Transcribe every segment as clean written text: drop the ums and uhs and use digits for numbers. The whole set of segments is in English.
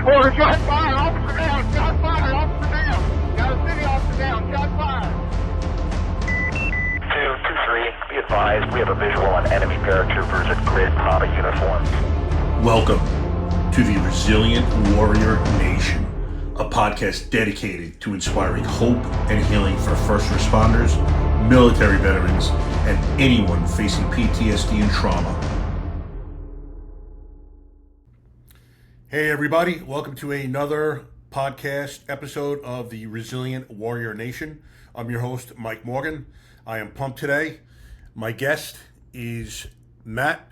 Or shot fire, officer down, shot fire, officer down. Got a city officer down, shot fire. 223, be advised, we have a visual on enemy paratroopers in grid Papa uniforms. Welcome to the Resilient Warrior Nation, a podcast dedicated to inspiring hope and healing for first responders, military veterans, and anyone facing PTSD and trauma. Hey everybody, welcome to another podcast episode of the Resilient Warrior Nation. I'm your host, Mike Morgan. I am pumped today. My guest is Matt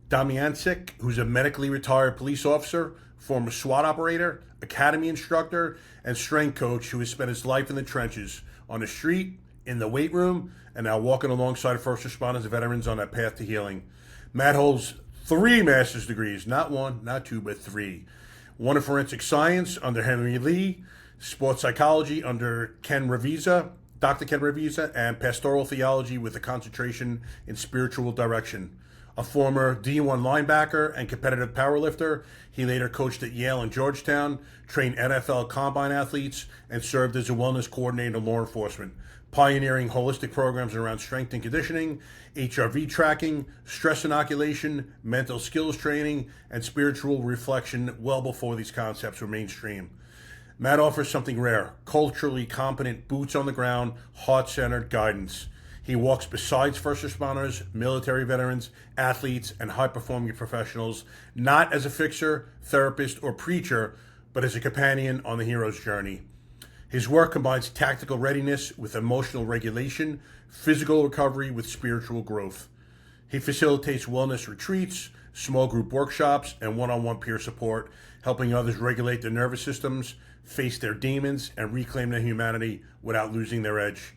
Domyancic, who's a medically retired police officer, former SWAT operator, academy instructor, and strength coach who has spent his life in the trenches, on the street, in the weight room, and now walking alongside first responders and veterans on that path to healing. Matt holds 3 master's degrees, not 1, not 2, but 3. 1 in forensic science under Henry Lee, sports psychology under Dr. Ken Ravizza, and pastoral theology with a concentration in spiritual direction. A former D1 linebacker and competitive powerlifter, he later coached at Yale and Georgetown, trained NFL combine athletes, and served as a wellness coordinator in law enforcement, pioneering holistic programs around strength and conditioning, HRV tracking, stress inoculation, mental skills training, and spiritual reflection well before these concepts were mainstream. Matt offers something rare, culturally competent, boots on the ground, heart-centered guidance. He walks beside first responders, military veterans, athletes, and high-performing professionals, not as a fixer, therapist, or preacher, but as a companion on the hero's journey. His work combines tactical readiness with emotional regulation, physical recovery with spiritual growth. He facilitates wellness retreats, small group workshops, and one-on-one peer support, helping others regulate their nervous systems, face their demons, and reclaim their humanity without losing their edge.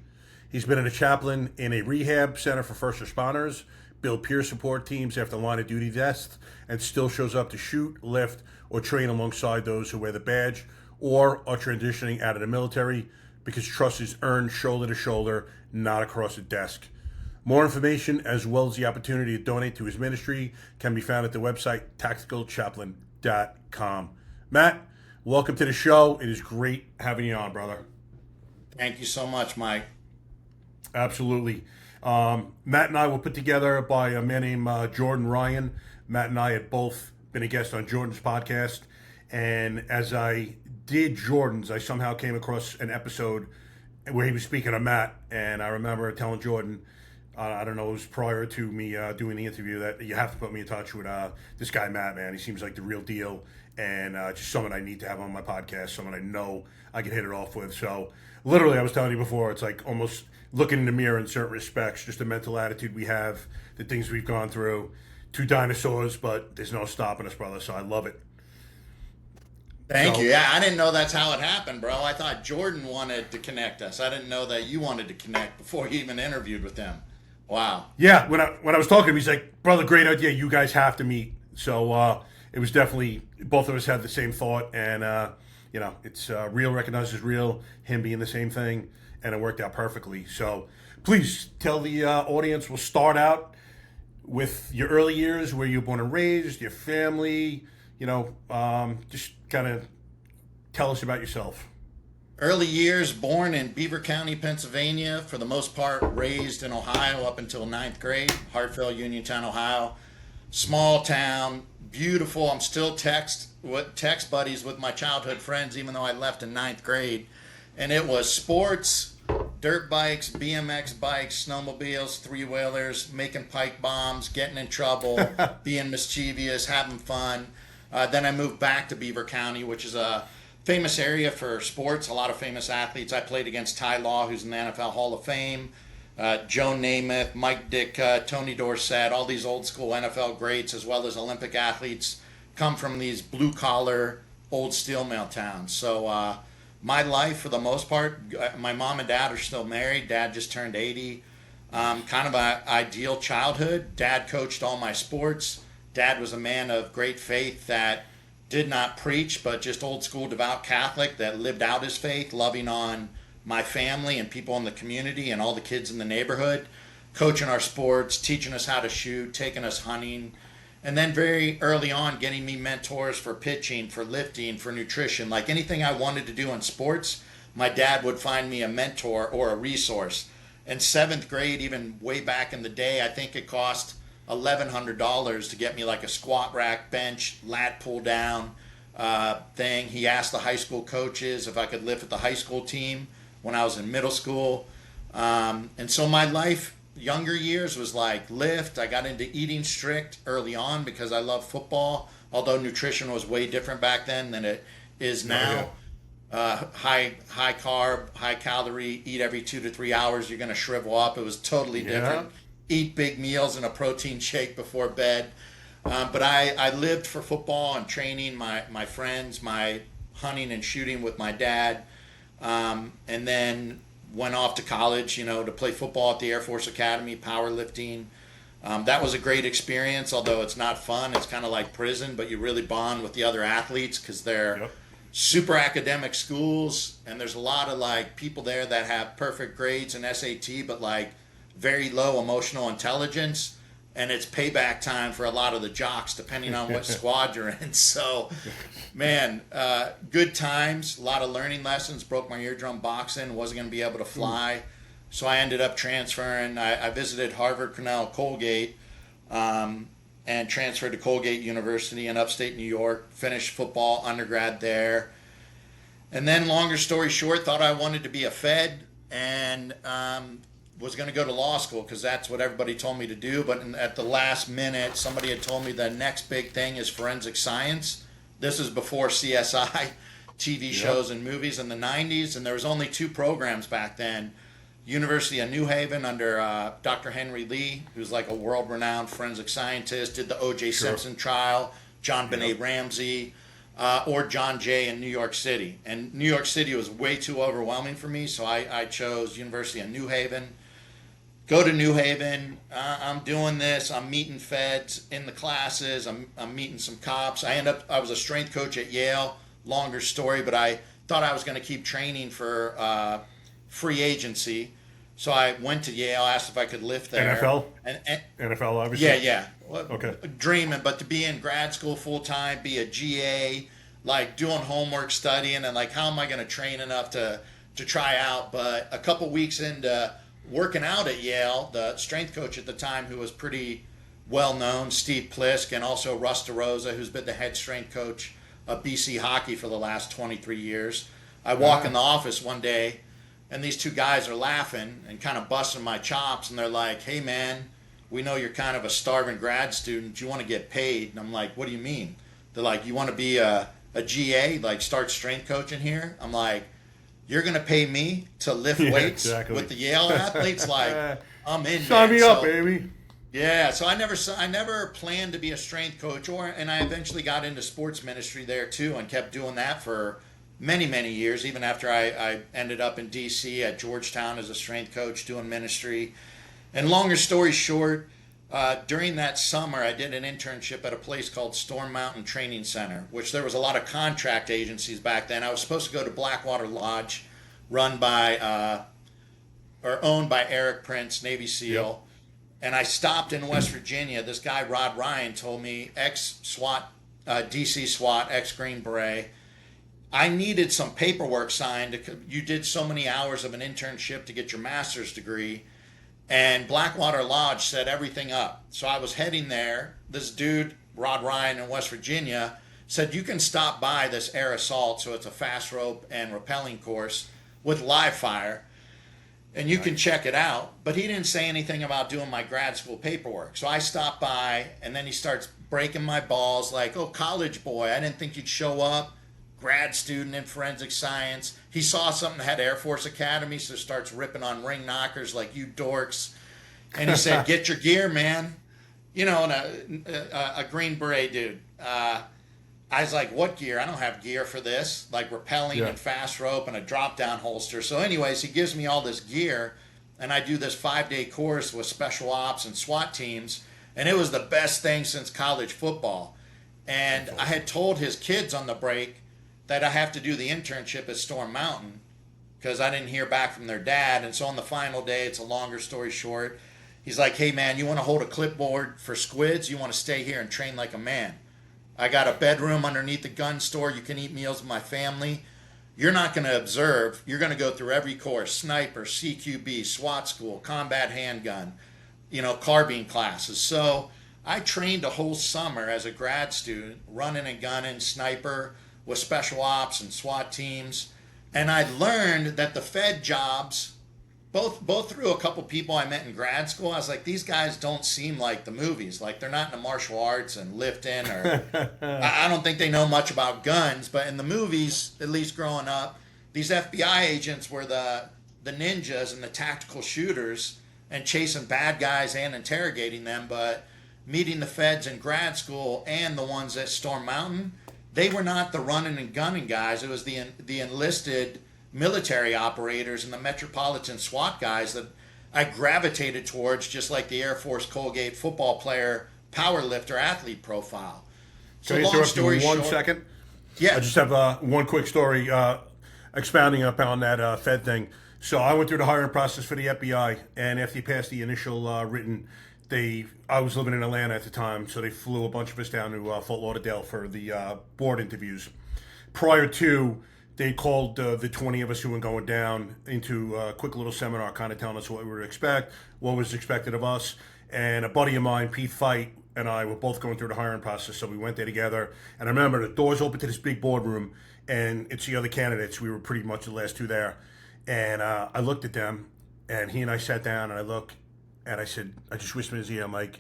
He's been a chaplain in a rehab center for first responders, built peer support teams after line of duty deaths, and still shows up to shoot, lift, or train alongside those who wear the badge or are transitioning out of the military because trust is earned shoulder to shoulder, not across a desk. More information, as well as the opportunity to donate to his ministry, can be found at the website tacticalchaplain.com. Matt, welcome to the show. It is great having you on, brother. Thank you so much, Mike. Absolutely. Matt and I were put together by a man named Jordan Ryan. Matt and I had both been a guest on Jordan's podcast. And as I did Jordan's, I somehow came across an episode where he was speaking to Matt. And I remember telling Jordan, I don't know, it was prior to me doing the interview, that you have to put me in touch with this guy, Matt, man. He seems like the real deal. And just someone I need to have on my podcast, someone I know I can hit it off with. So literally, I was telling you before, it's like almost looking in the mirror in certain respects, just the mental attitude we have, the things we've gone through. 2 dinosaurs, but there's no stopping us, brother. So I love it. Thank you. Yeah, I didn't know that's how it happened, bro. I thought Jordan wanted to connect us. I didn't know that you wanted to connect before you even interviewed with him. Wow. Yeah, when I was talking to him, he's like, brother, great idea. You guys have to meet. So it was definitely, both of us had the same thought. And, it's real recognizes real, him being the same thing. And it worked out perfectly. So please tell the audience, we'll start out with your early years, where you were born and raised, your family, just kind of tell us about yourself. Early years, born in Beaver County, Pennsylvania, for the most part raised in Ohio up until 9th grade, Hartford, Uniontown, Ohio. Small town, beautiful. I'm still text buddies with my childhood friends, even though I left in 9th grade. And it was sports, dirt bikes, BMX bikes, snowmobiles, 3-wheelers, making pipe bombs, getting in trouble, being mischievous, having fun. Then I moved back to Beaver County, which is a famous area for sports, a lot of famous athletes. I played against Ty Law, who's in the NFL Hall of Fame, Joe Namath, Mike Ditka, Tony Dorsett, all these old school NFL greats, as well as Olympic athletes, come from these blue-collar, old steel mill towns. So my life, for the most part, my mom and dad are still married. Dad just turned 80. Kind of an ideal childhood. Dad coached all my sports. Dad was a man of great faith that did not preach, but just old school devout Catholic that lived out his faith, loving on my family and people in the community and all the kids in the neighborhood, coaching our sports, teaching us how to shoot, taking us hunting. And then very early on, getting me mentors for pitching, for lifting, for nutrition, like anything I wanted to do in sports, my dad would find me a mentor or a resource. In seventh grade, even way back in the day, I think it cost $1,100 to get me like a squat rack, bench, lat pull down thing. He asked the high school coaches if I could lift with the high school team when I was in middle school. And so my life, younger years, was like lift. I got into eating strict early on because I love football, although nutrition was way different back then than it is now. High carb, high calorie, eat every 2 to 3 hours, you're going to shrivel up. It was totally different. Eat big meals and a protein shake before bed. But I lived for football and training, my friends, my hunting and shooting with my dad. And then went off to college, to play football at the Air Force Academy, powerlifting. That was a great experience, although it's not fun. It's kind of like prison, but you really bond with the other athletes because they're super academic schools, and there's a lot of like people there that have perfect grades in SAT, but like very low emotional intelligence, and it's payback time for a lot of the jocks depending on what squad you're in. So man, good times, a lot of learning lessons. Broke my eardrum boxing, wasn't going to be able to fly. So I ended up transferring. I visited Harvard, Cornell, Colgate, and transferred to Colgate University in upstate New York, finished football undergrad there. And then, longer story short, thought I wanted to be a Fed and was going to go to law school because that's what everybody told me to do. But at the last minute, somebody had told me the next big thing is forensic science. This is before CSI TV shows and movies in the 90s, and there was only 2 programs back then. University of New Haven under Dr. Henry Lee, who's like a world-renowned forensic scientist, did the O.J. Simpson trial, John Benet Ramsey, or John Jay in New York City. And New York City was way too overwhelming for me, so I chose University of New Haven. Go to New Haven, I'm doing this, I'm meeting feds in the classes, I'm meeting some cops. I was a strength coach at Yale, longer story, but I thought I was going to keep training for free agency. So I went to Yale, asked if I could lift there. NFL? And NFL, obviously? Yeah. Okay. Dreaming, but to be in grad school full time, be a GA, like doing homework, studying, and like how am I going to train enough to try out? But a couple weeks into working out at Yale, the strength coach at the time, who was pretty well known, Steve Plisk, and also Russ DeRosa, who's been the head strength coach of BC hockey for the last 23 years. I walk in the office one day, and these 2 guys are laughing and kind of busting my chops, and they're like, "Hey man, we know you're kind of a starving grad student. You want to get paid?" And I'm like, "What do you mean?" They're like, "You want to be a GA, like start strength coaching here?" I'm like, "You're going to pay me to lift weights with the Yale athletes?" Like, I'm in. Sign me up, baby. Yeah, so I never planned to be a strength coach, and I eventually got into sports ministry there too, and kept doing that for many years, even after I ended up in D.C. at Georgetown as a strength coach doing ministry. And longer story short, during that summer, I did an internship at a place called Storm Mountain Training Center, which there was a lot of contract agencies back then. I was supposed to go to Blackwater Lodge, run by or owned by Eric Prince, Navy SEAL. And I stopped in West Virginia. This guy, Rod Ryan, told me, ex-SWAT, DC SWAT, ex-Green Beret, I needed some paperwork signed. You did so many hours of an internship to get your master's degree. And Blackwater Lodge set everything up. So I was heading there. This dude, Rod Ryan in West Virginia, said, "You can stop by this air assault," so it's a fast rope and rappelling course with live fire, and you can check it out. But he didn't say anything about doing my grad school paperwork. So I stopped by, and then he starts breaking my balls like, "Oh, college boy, I didn't think you'd show up. Grad student in forensic science." He saw something that had Air Force Academy, so starts ripping on ring knockers like, "You dorks." And he said, "Get your gear, man." And a Green Beret dude. I was like, "What gear? I don't have gear for this." Like rappelling and fast rope and a drop down holster. So anyways, he gives me all this gear, and I do this 5-day course with special ops and SWAT teams. And it was the best thing since college football. And I had told his kids on the break that I have to do the internship at Storm Mountain because I didn't hear back from their dad. And so on the final day, it's a longer story short, He's like, hey man, you want to hold a clipboard for squids? You want to stay here and train like a man? I got a bedroom underneath the gun store. You can eat meals with my family. You're not going to observe. You're going to go through every course: sniper, CQB, SWAT school, combat handgun, carbine classes. So I trained a whole summer as a grad student, running and gunning, sniper with special ops and SWAT teams. And I learned that the Fed jobs, both through a couple people I met in grad school, I was like, these guys don't seem like the movies. Like, they're not into martial arts and lifting, or I don't think they know much about guns. But in the movies, at least growing up, these FBI agents were the ninjas and the tactical shooters and chasing bad guys and interrogating them. But meeting the feds in grad school and the ones at Storm Mountain, they were not the running and gunning guys. It was the enlisted military operators and the metropolitan SWAT guys that I gravitated towards, just like the Air Force Colgate football player, powerlifter, athlete profile. So Can I interrupt you one second? Yeah. I just have one quick story expounding upon that Fed thing. So I went through the hiring process for the FBI, and after you passed the initial written, I was living in Atlanta at the time, so they flew a bunch of us down to Fort Lauderdale for the board interviews. Prior to, they called the 20 of us who were going down into a quick little seminar, kind of telling us what we would expect, what was expected of us. And a buddy of mine, Pete Fight, and I were both going through the hiring process, so we went there together. And I remember the doors open to this big boardroom, and it's the other candidates. We were pretty much the last two there. And I looked at them, and he and I sat down, and I looked, and I said, I just whispered in his ear, I'm like,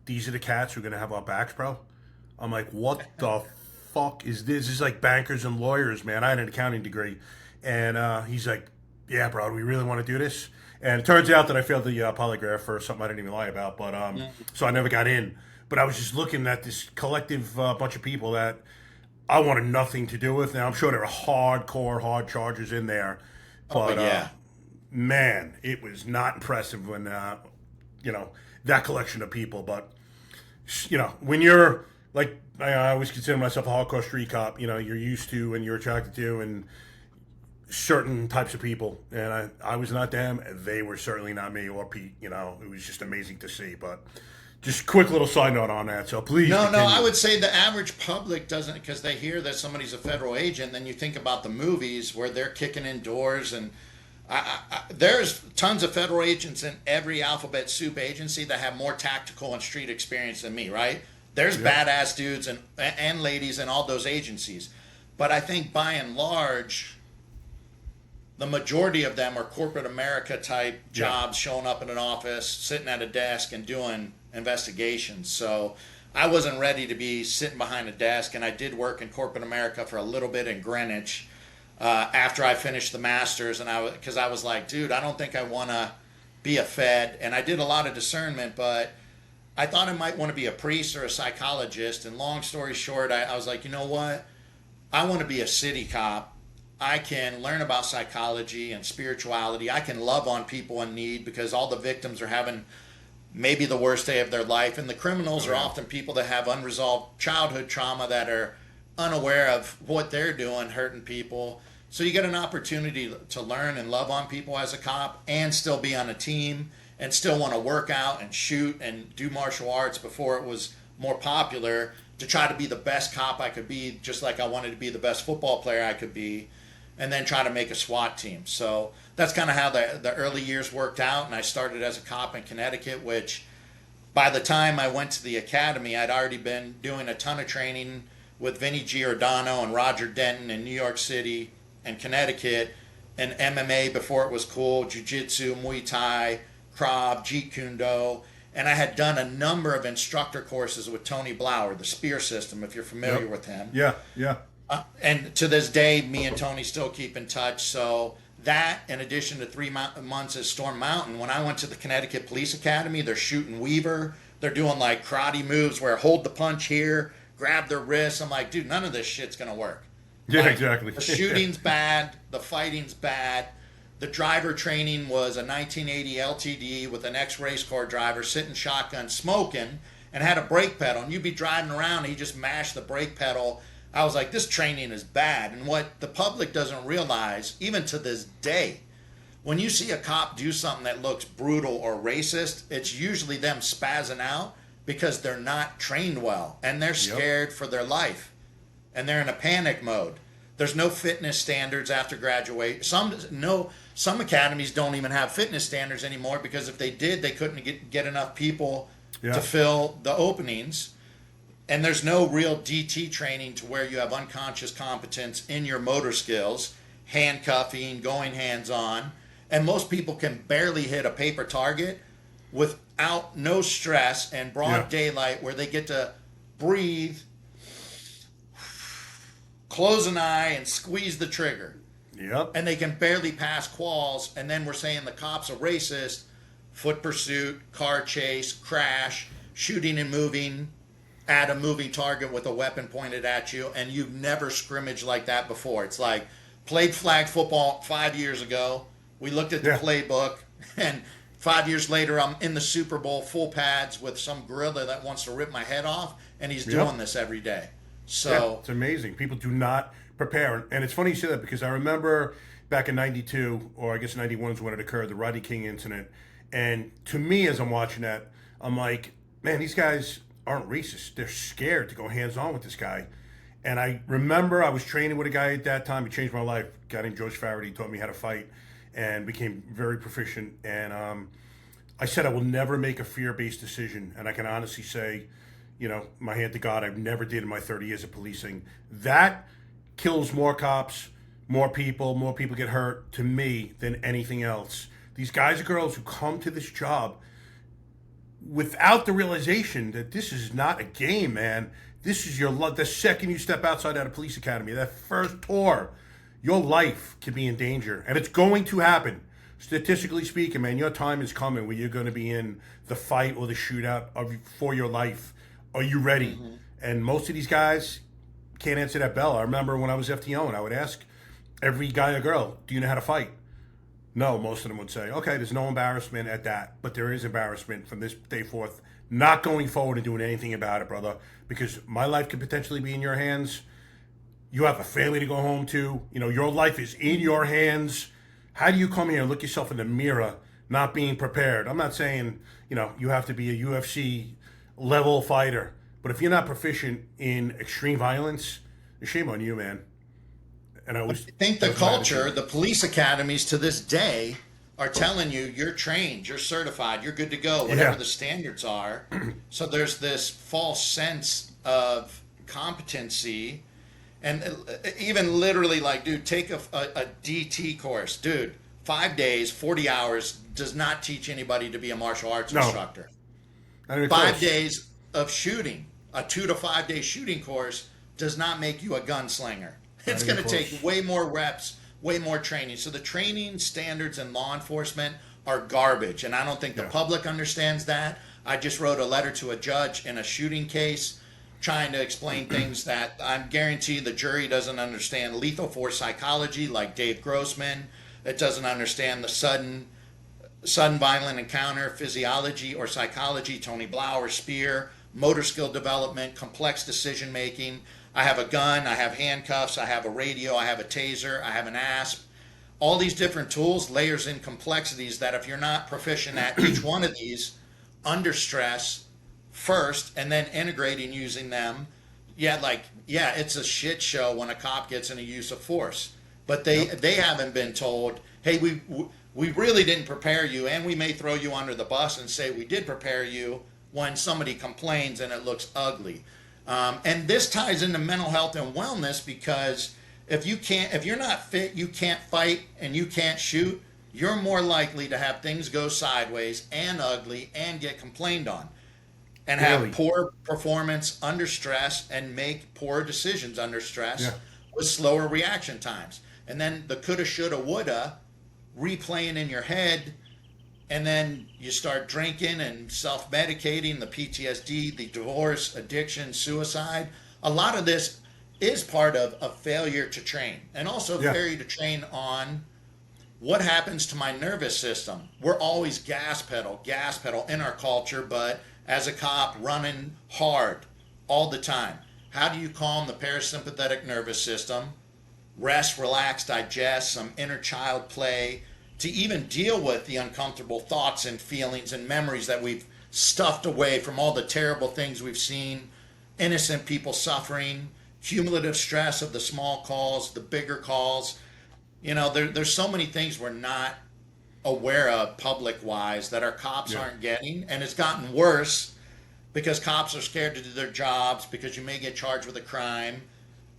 these are the cats who are going to have our backs, bro? I'm like, what the fuck is this? This is like bankers and lawyers, man. I had an accounting degree. And he's like, yeah, bro, do we really want to do this? And it turns out that I failed the polygraph for something I didn't even lie about. But so I never got in. But I was just looking at this collective bunch of people that I wanted nothing to do with. Now, I'm sure there are hardcore, hard chargers in there. But, man, it was not impressive when, that collection of people. But, when you're, like, I always consider myself a hardcore street cop, you're used to and you're attracted to and certain types of people. And I was not them. They were certainly not me or Pete. It was just amazing to see. But just quick little side note on that. So please. No, I would say the average public doesn't, because they hear that somebody's a federal agent. Then you think about the movies where they're kicking in doors, and there's tons of federal agents in every alphabet soup agency that have more tactical and street experience than me, right? There's badass dudes and ladies in all those agencies. But I think by and large, the majority of them are corporate America type jobs, showing up in an office, sitting at a desk and doing investigations. So I wasn't ready to be sitting behind a desk, and I did work in corporate America for a little bit in Greenwich after I finished the master's, and because I was like, dude, I don't think I want to be a Fed. And I did a lot of discernment, but I thought I might want to be a priest or a psychologist. And long story short, I was like, you know what? I want to be a city cop. I can learn about psychology and spirituality. I can love on people in need, because all the victims are having maybe the worst day of their life. And the criminals are often people that have unresolved childhood trauma, that are unaware of what they're doing, hurting people. So you get an opportunity to learn and love on people as a cop, and still be on a team, and still want to work out and shoot and do martial arts before it was more popular, to try to be the best cop I could be, just like I wanted to be the best football player I could be, and then try to make a SWAT team. So that's kind of how the early years worked out. And I started as a cop in Connecticut, which by the time I went to the academy, I'd already been doing a ton of training with Vinny Giordano and Roger Denton in New York City and Connecticut, and MMA before it was cool, jiu-jitsu, Muay Thai, Krav, Jeet Kune Do. And I had done a number of instructor courses with Tony Blauer, the Spear System, if you're familiar with him. Yeah. And to this day, me and Tony still keep in touch. So that, in addition to 3 months at Storm Mountain, when I went to the Connecticut Police Academy, they're shooting Weaver. They're doing like karate moves where hold the punch here, grab their wrists. I'm like, dude, none of this shit's going to work. Yeah, exactly. The shooting's bad. The fighting's bad. The driver training was a 1980 LTD with an ex-race car driver sitting shotgun smoking, and had a brake pedal. And you'd be driving around and he just mashed the brake pedal. I was like, this training is bad. And what the public doesn't realize, even to this day, when you see a cop do something that looks brutal or racist, it's usually them spazzing out because they're not trained well and they're scared for their life and they're in a panic mode. There's no fitness standards after graduate. Some academies don't even have fitness standards anymore because if they did, they couldn't get enough people to fill the openings. And there's no real DT training to where you have unconscious competence in your motor skills, handcuffing, going hands-on. And most people can barely hit a paper target without no stress and broad daylight where they get to breathe, close an eye, and squeeze the trigger. Yep. And they can barely pass quals. And then we're saying the cop's a racist, foot pursuit, car chase, crash, shooting and moving at a moving target with a weapon pointed at you, and you've never scrimmaged like that before. It's like played flag football 5 years ago. We looked at the playbook, and 5 years later, I'm in the Super Bowl full pads with some gorilla that wants to rip my head off, and he's doing this every day. So it's amazing. People do not prepare, and it's funny you say that because I remember back in '92, or I guess '91 is when it occurred, the Rodney King incident. And to me, as I'm watching that, I'm like, man, these guys aren't racist. They're scared to go hands-on with this guy. And I remember I was training with a guy at that time. He changed my life. A guy named George Farady. He taught me how to fight and became very proficient. And I said I will never make a fear-based decision. And I can honestly say, you know, my hand to God, I've never did in my 30 years of policing. That kills more cops, more people get hurt to me than anything else. These guys and girls who come to this job without the realization that this is not a game, man. This is the second you step outside that police academy, that first tour, your life could be in danger. And it's going to happen. Statistically speaking, man, your time is coming where you're going to be in the fight or the shootout for your life. Are you ready? Mm-hmm. And most of these guys can't answer that bell. I remember when I was FTO and I would ask every guy or girl, do you know how to fight? No, most of them would say, okay, there's no embarrassment at that, but there is embarrassment from this day forth, not going forward and doing anything about it, brother, because my life could potentially be in your hands. You have a family to go home to. You know, your life is in your hands. How do you come here and look yourself in the mirror not being prepared? I'm not saying, you know, you have to be a UFC level fighter, but if you're not proficient in extreme violence, shame on you, man. And I think the culture, the police academies to this day are telling you you're trained, you're certified, you're good to go, whatever the standards are. So there's this false sense of competency. And even literally like, dude, take a DT course. Dude, 5 days, 40 hours does not teach anybody to be a martial arts instructor. 5 days of shooting, a 2 to 5 day shooting course does not make you a gunslinger. It's going to take way more reps, way more training. So the training standards in law enforcement are garbage. And I don't think the public understands that. I just wrote a letter to a judge in a shooting case trying to explain things that I'm guaranteed the jury doesn't understand. Lethal force psychology, like Dave Grossman. It doesn't understand the sudden violent encounter physiology or psychology, Tony Blau or Spear, motor skill development, complex decision making. I have a gun, I have handcuffs, I have a radio, I have a taser, I have an ASP. All these different tools, layers in complexities that if you're not proficient at each one of these under stress first and then integrating using them, it's a shit show when a cop gets in a use of force. But they haven't been told, hey, we really didn't prepare you, and we may throw you under the bus and say we did prepare you when somebody complains and it looks ugly. And this ties into mental health and wellness because if you're not fit, you can't fight and you can't shoot, you're more likely to have things go sideways and ugly and get complained on and have poor performance under stress and make poor decisions under stress with slower reaction times. And then the coulda, shoulda, woulda replaying in your head. And then you start drinking and self-medicating, the PTSD, the divorce, addiction, suicide. A lot of this is part of a failure to train. And also failure to train on what happens to my nervous system. We're always gas pedal in our culture, but as a cop, running hard all the time. How do you calm the parasympathetic nervous system? Rest, relax, digest, some inner child play, to even deal with the uncomfortable thoughts and feelings and memories that we've stuffed away from all the terrible things we've seen, innocent people suffering, cumulative stress of the small calls, the bigger calls. There's so many things we're not aware of public wise that our cops aren't getting, and it's gotten worse because cops are scared to do their jobs because you may get charged with a crime,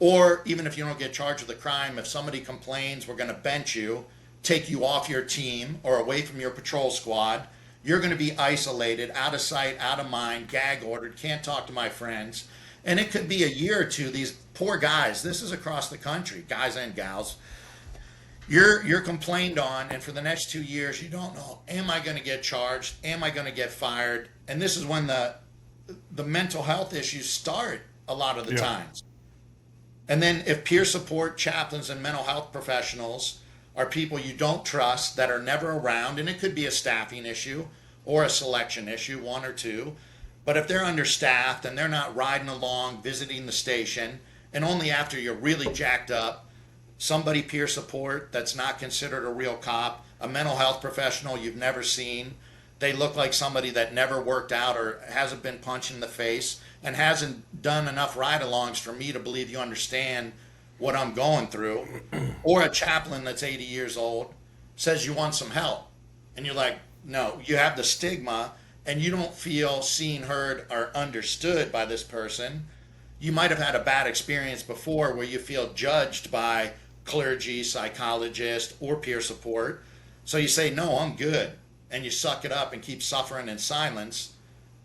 or even if you don't get charged with a crime, if somebody complains, we're going to bench you, take you off your team or away from your patrol squad. You're going to be isolated, out of sight, out of mind, gag ordered, can't talk to my friends. And it could be a year or two. These poor guys, this is across the country, guys and gals, you're complained on, and for the next 2 years you don't know, am I going to get charged, am I going to get fired? And this is when the mental health issues start a lot of the times. And then if peer support chaplains and mental health professionals are people you don't trust, that are never around, and it could be a staffing issue or a selection issue, one or two, but if they're understaffed and they're not riding along, visiting the station, and only after you're really jacked up, somebody peer support that's not considered a real cop, a mental health professional you've never seen, they look like somebody that never worked out or hasn't been punched in the face and hasn't done enough ride-alongs for me to believe you understand what I'm going through, or a chaplain that's 80 years old says you want some help, and you're like, no, you have the stigma and you don't feel seen, heard, or understood by this person. You might have had a bad experience before where you feel judged by clergy, psychologist, or peer support. So you say, no, I'm good. And you suck it up and keep suffering in silence.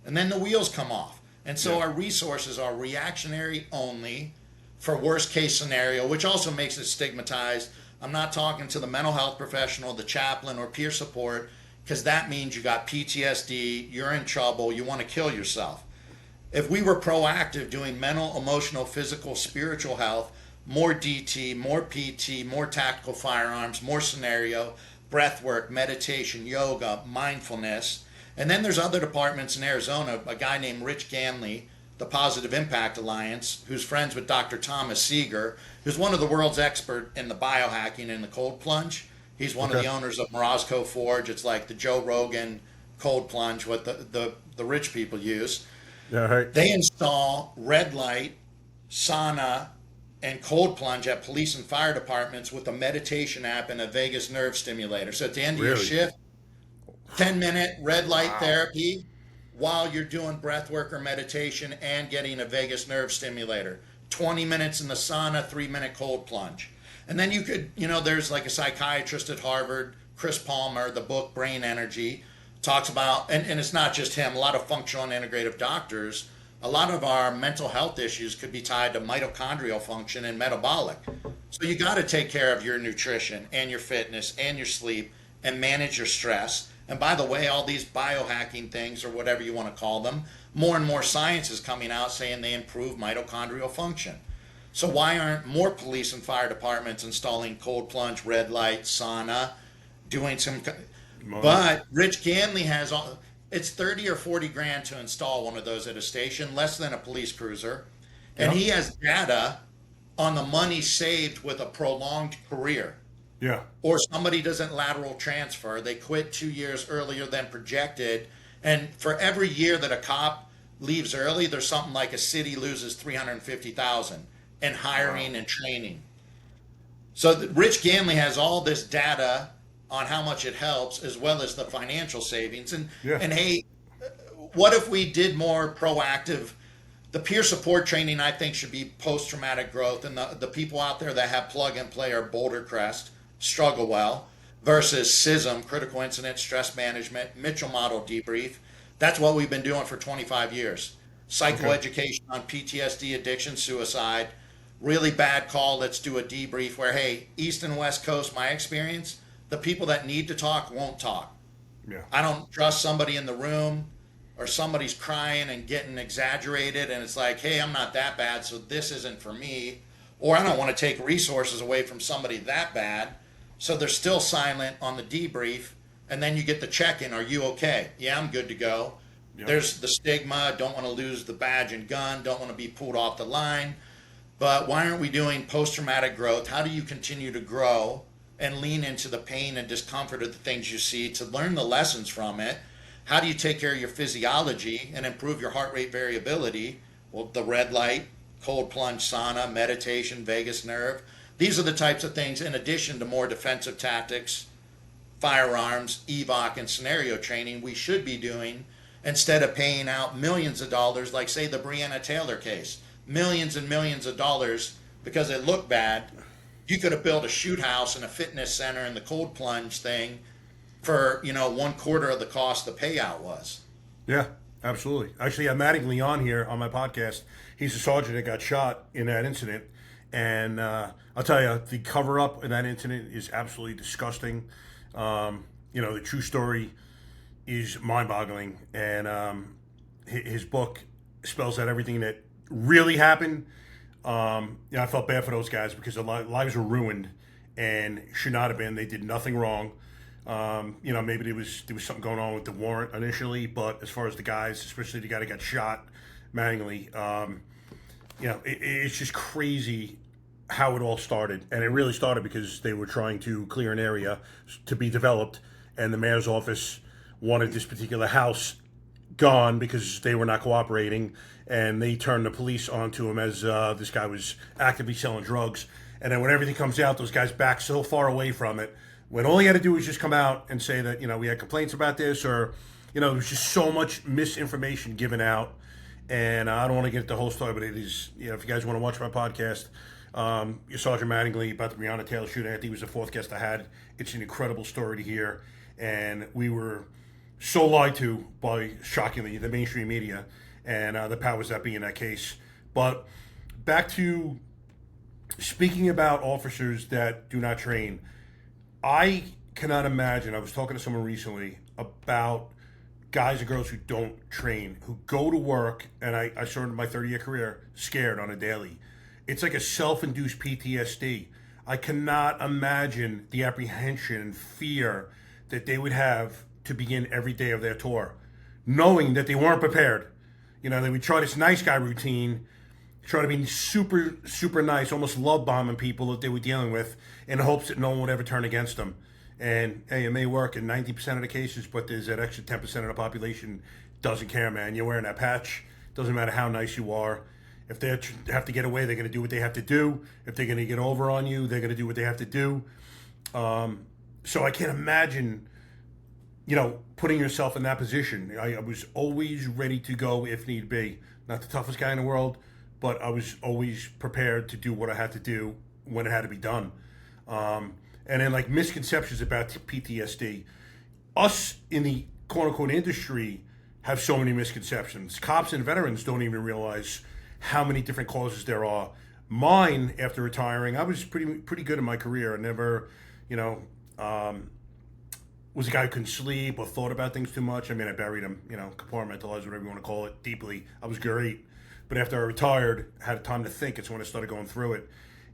And then the wheels come off. And so our resources are reactionary only for worst case scenario, which also makes it stigmatized. I'm not talking to the mental health professional, the chaplain, or peer support, because that means you got PTSD, you're in trouble, you want to kill yourself. If we were proactive doing mental, emotional, physical, spiritual health, more DT, more PT, more tactical firearms, more scenario, breath work, meditation, yoga, mindfulness. And then there's other departments in Arizona, a guy named Rich Ganley, the Positive Impact Alliance, who's friends with Dr. Thomas Seeger, who's one of the world's expert in the biohacking and the cold plunge. He's one of the owners of Morozco Forge. It's like the Joe Rogan cold plunge, what the rich people use. Yeah, right. They install red light, sauna, and cold plunge at police and fire departments with a meditation app and a vagus nerve stimulator. So at the end of your shift, 10-minute red light therapy while you're doing breath work or meditation and getting a vagus nerve stimulator. 20 minutes in the sauna, 3-minute cold plunge. And then you could, there's like a psychiatrist at Harvard, Chris Palmer, the book Brain Energy, talks about, and it's not just him, a lot of functional and integrative doctors, a lot of our mental health issues could be tied to mitochondrial function and metabolic. So you got to take care of your nutrition and your fitness and your sleep and manage your stress. And by the way, all these biohacking things, or whatever you want to call them, more and more science is coming out saying they improve mitochondrial function. So why aren't more police and fire departments installing cold plunge, red light, sauna, doing some... But Rich Ganley has all... It's 30 or 40 grand to install one of those at a station, less than a police cruiser. And he has data on the money saved with a prolonged career. Yeah. Or somebody doesn't lateral transfer. They quit 2 years earlier than projected. And for every year that a cop leaves early, there's something like a city loses $350,000 in hiring and training. So Rich Ganley has all this data on how much it helps, as well as the financial savings. And hey, what if we did more proactive? The peer support training, I think, should be post-traumatic growth. And the people out there that have plug and play or Boulder Crest struggle well, versus CISM, critical incident stress management, Mitchell model debrief. That's what we've been doing for 25 years. Psychoeducation on PTSD, addiction, suicide. Really bad call, let's do a debrief where, hey, East and West Coast, my experience, the people that need to talk won't talk. Yeah. I don't trust somebody in the room, or somebody's crying and getting exaggerated, and it's like, hey, I'm not that bad, so this isn't for me. Or I don't want to take resources away from somebody that bad, so they're still silent on the debrief, and then you get the check-in, are you okay? Yeah, I'm good to go. Yep. There's the stigma, don't want to lose the badge and gun, don't want to be pulled off the line. But why aren't we doing post-traumatic growth? How do you continue to grow and lean into the pain and discomfort of the things you see to learn the lessons from it. How do you take care of your physiology and improve your heart rate variability? Well, the red light, cold plunge sauna, meditation, vagus nerve. These are the types of things, in addition to more defensive tactics, firearms, evoc, and scenario training, we should be doing instead of paying out millions of dollars, like, say, the Breonna Taylor case. Millions and millions of dollars because it looked bad. You could have built a shoot house and a fitness center and the cold plunge thing for, 1/4 of the cost the payout was. Yeah, absolutely. Actually, I'm adding Leon here on my podcast. He's a sergeant that got shot in that incident. And I'll tell you, the cover-up in that incident is absolutely disgusting. The true story is mind-boggling. And his book spells out everything that really happened. I felt bad for those guys because their lives were ruined and should not have been. They did nothing wrong. Maybe there was something going on with the warrant initially, but as far as the guys, especially the guy that got shot manually, it's just crazy how it all started. And it really started because they were trying to clear an area to be developed, and the mayor's office wanted this particular house gone because they were not cooperating, and they turned the police onto him as this guy was actively selling drugs. And then when everything comes out, those guys back so far away from it, when all he had to do was just come out and say that, we had complaints about this, or, there was just so much misinformation given out. And I don't want to get into the whole story, but it is, if you guys want to watch my podcast, Sergeant Mattingly about the Breonna Taylor shooting, I think he was the fourth guest I had. It's an incredible story to hear. And we were so lied to by, shockingly, the mainstream media and the powers that be in that case. But back to speaking about officers that do not train, I cannot imagine, I was talking to someone recently about guys and girls who don't train, who go to work, and I started my 30-year career scared on a daily. It's like a self-induced PTSD. I cannot imagine the apprehension and fear that they would have to begin every day of their tour, knowing that they weren't prepared. They would try this nice guy routine, try to be super, super nice, almost love bombing people that they were dealing with in hopes that no one would ever turn against them. And hey, it may work in 90% of the cases, but there's that extra 10% of the population doesn't care, man. You're wearing that patch. Doesn't matter how nice you are. If they have to get away, they're going to do what they have to do. If they're going to get over on you, they're going to do what they have to do. So I can't imagine, putting yourself in that position. I was always ready to go if need be. Not the toughest guy in the world, but I was always prepared to do what I had to do when it had to be done. And then, misconceptions about PTSD. Us in the quote-unquote industry have so many misconceptions. Cops and veterans don't even realize how many different causes there are. Mine, after retiring, I was pretty good in my career. I never, was a guy who couldn't sleep or thought about things too much. I mean, I buried them, compartmentalized, whatever you want to call it, deeply. I was great. But after I retired, had time to think. It's when I started going through it.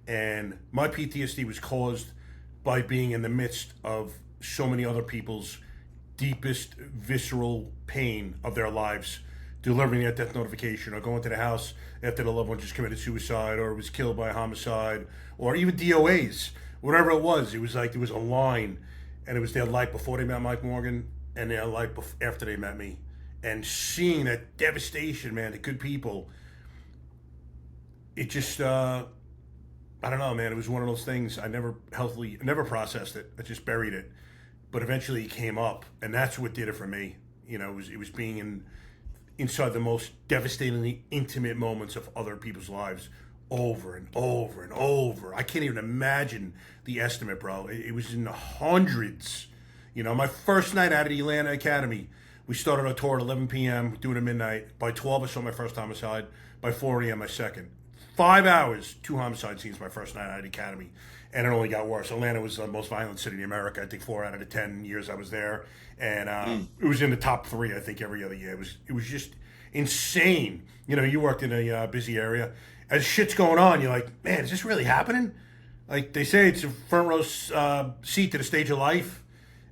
And my PTSD was caused by being in the midst of so many other people's deepest visceral pain of their lives, delivering that death notification or going to the house after the loved one just committed suicide or was killed by a homicide, or even DOAs, whatever it was. It was like there was a line, and it was their life before they met Mike Morgan and their life after they met me. And seeing that devastation, man, the good people, it just, I don't know, man. It was one of those things I never processed it. I just buried it. But eventually it came up, and that's what did it for me. It was being inside the most devastatingly intimate moments of other people's lives over and over and over. I can't even imagine the estimate, bro. It was in the hundreds. My first night out of the Atlanta Academy, we started our tour at 11 p.m., doing it midnight. By 12, I saw my first homicide. By 4 a.m., my second. 5 hours, 2 homicide scenes my first night out of the academy. And it only got worse. Atlanta was the most violent city in America. I think 4 out of the 10 years I was there. And it was in the top 3, I think, every other year. It was just insane. You worked in a busy area. As shit's going on, you're like, man, is this really happening? Like they say, it's a front row seat to the stage of life.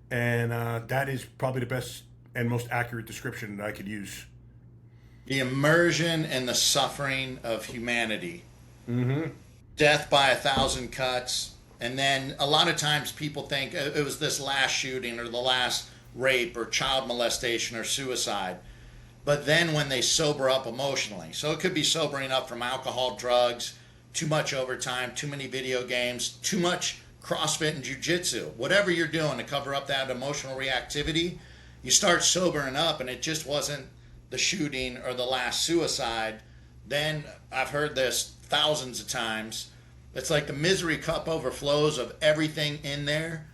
And that is probably the best and most accurate description that I could use. The immersion and the suffering of humanity. Mm-hmm. Death by 1,000 cuts, And then a lot of times people think it was this last shooting or the last rape or child molestation or suicide. But then when they sober up emotionally, so it could be sobering up from alcohol, drugs, too much overtime, too many video games, too much CrossFit and jiu-jitsu, whatever you're doing to cover up that emotional reactivity, you start sobering up and it just wasn't the shooting or the last suicide. Then I've heard this thousands of times. It's like the misery cup overflows of everything in there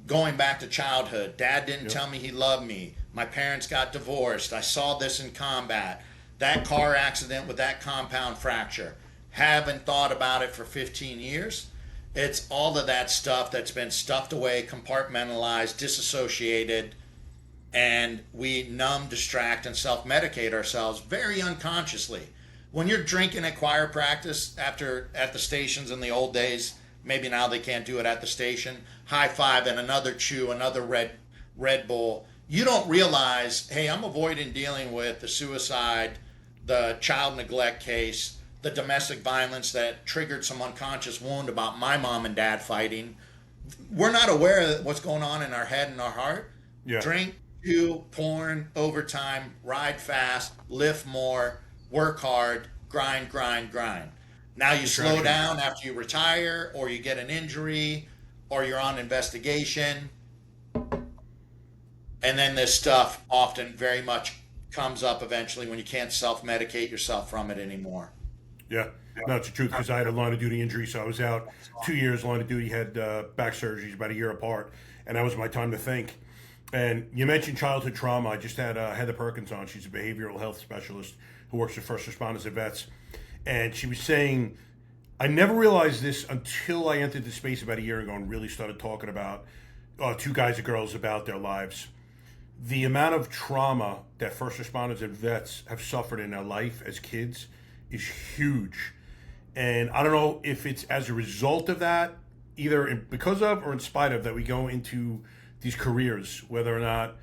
going back to childhood. Dad didn't tell me he loved me. My parents got divorced. I saw this in combat. That car accident with that compound fracture. Haven't thought about it for 15 years. It's all of that stuff that's been stuffed away, compartmentalized, disassociated, and we numb, distract, and self-medicate ourselves very unconsciously. When you're drinking at choir practice at the stations in the old days, maybe now they can't do it at the station, high five and another chew, another Red Bull, you don't realize, hey, I'm avoiding dealing with the suicide, the child neglect case, the domestic violence that triggered some unconscious wound about my mom and dad fighting. We're not aware of what's going on in our head and our heart. Yeah. Drink, chew, porn, overtime, ride fast, lift more, work hard, grind. Now you slow down after you retire or you get an injury or you're on investigation. And then this stuff often very much comes up eventually when you can't self-medicate yourself from it anymore. Yeah, no, it's the truth, because I had a line of duty injury, so I was out 2 years line of duty, had back surgeries about a year apart, and that was my time to think. And you mentioned childhood trauma. I just had Heather Perkins on. She's a behavioral health specialist who works with first responders and vets. And she was saying, I never realized this until I entered the space about a year ago and really started talking about two guys and girls about their lives. The amount of trauma that first responders and vets have suffered in their life as kids is huge. And I don't know if it's as a result of that, either because of or in spite of, that we go into these careers, whether or not,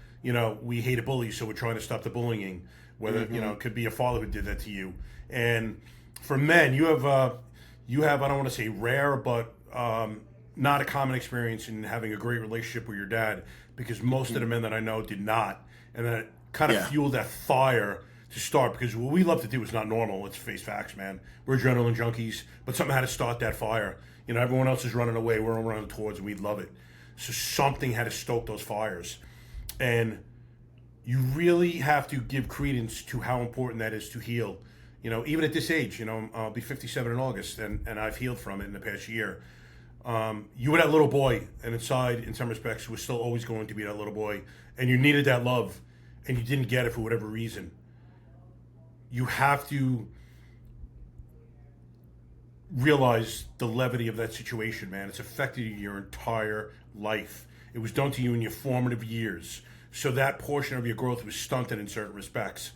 we hate a bully, so we're trying to stop the bullying, whether, it could be a father who did that to you. And for men, you have, I don't want to say rare, but not a common experience in having a great relationship with your dad, because most of the men that I know did not. And then it kind of fueled that fire to start, because what we love to do is not normal. Let's face facts, man. We're adrenaline junkies, but something had to start that fire. Everyone else is running away. We're all running towards, and we love it. So something had to stoke those fires. And you really have to give credence to how important that is to heal. Even at this age, I'll be 57 in August, and I've healed from it in the past year. You were that little boy, and inside, in some respects, was still always going to be that little boy, and you needed that love, and you didn't get it for whatever reason. You have to realize the levity of that situation, man. It's affected you your entire life. It was done to you in your formative years. So that portion of your growth was stunted in certain respects.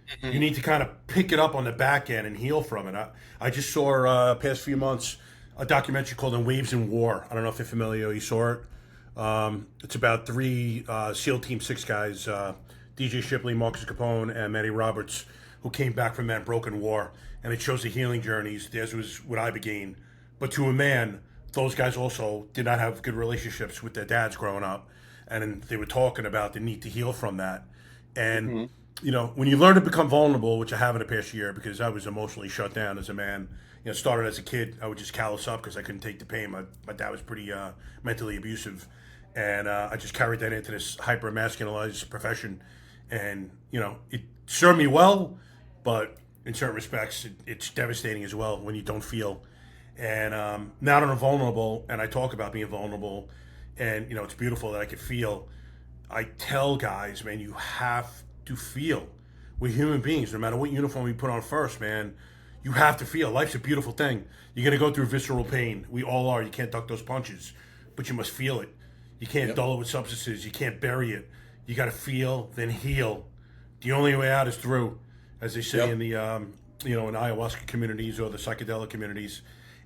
Mm-hmm. You need to kind of pick it up on the back end and heal from it. I just saw, past few months, a documentary called In Waves in War. I don't know if you're familiar. You saw it. It's about three SEAL Team 6 guys, DJ Shipley, Marcus Capone, and Manny Roberts, who came back from that broken war. And it shows the healing journeys. Theirs was what I began. But to a man, those guys also did not have good relationships with their dads growing up. And they were talking about the need to heal from that. And, when you learn to become vulnerable, which I have in the past year, because I was emotionally shut down as a man, started as a kid, I would just callous up because I couldn't take the pain. My dad was pretty mentally abusive. And I just carried that into this hyper-masculinized profession. And, it served me well, but in certain respects, it's devastating as well when you don't feel. And now that I'm vulnerable, and I talk about being vulnerable, and, it's beautiful that I can feel, I tell guys, man, you have to feel. We're human beings. No matter what uniform we put on first, man, you have to feel. Life's a beautiful thing. You're going to go through visceral pain. We all are. You can't duck those punches, but you must feel it. You can't dull it with substances. You can't bury it. You got to feel, then heal. The only way out is through, as they say in the, in ayahuasca communities or the psychedelic communities.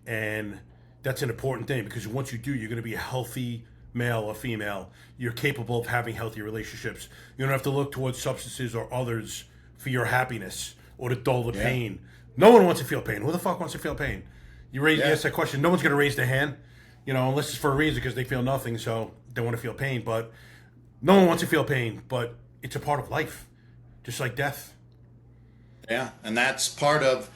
And that's an important thing, because once you do, you're going to be a healthy male or female. You're capable of having healthy relationships. You don't have to look towards substances or others for your happiness or to dull the pain. No one wants to feel pain. Who the fuck wants to feel pain? You ask that question. No one's going to raise their hand. unless it's for a reason because they feel nothing, so they want to feel pain. But no one wants to feel pain, but it's a part of life, just like death. Yeah, and that's part of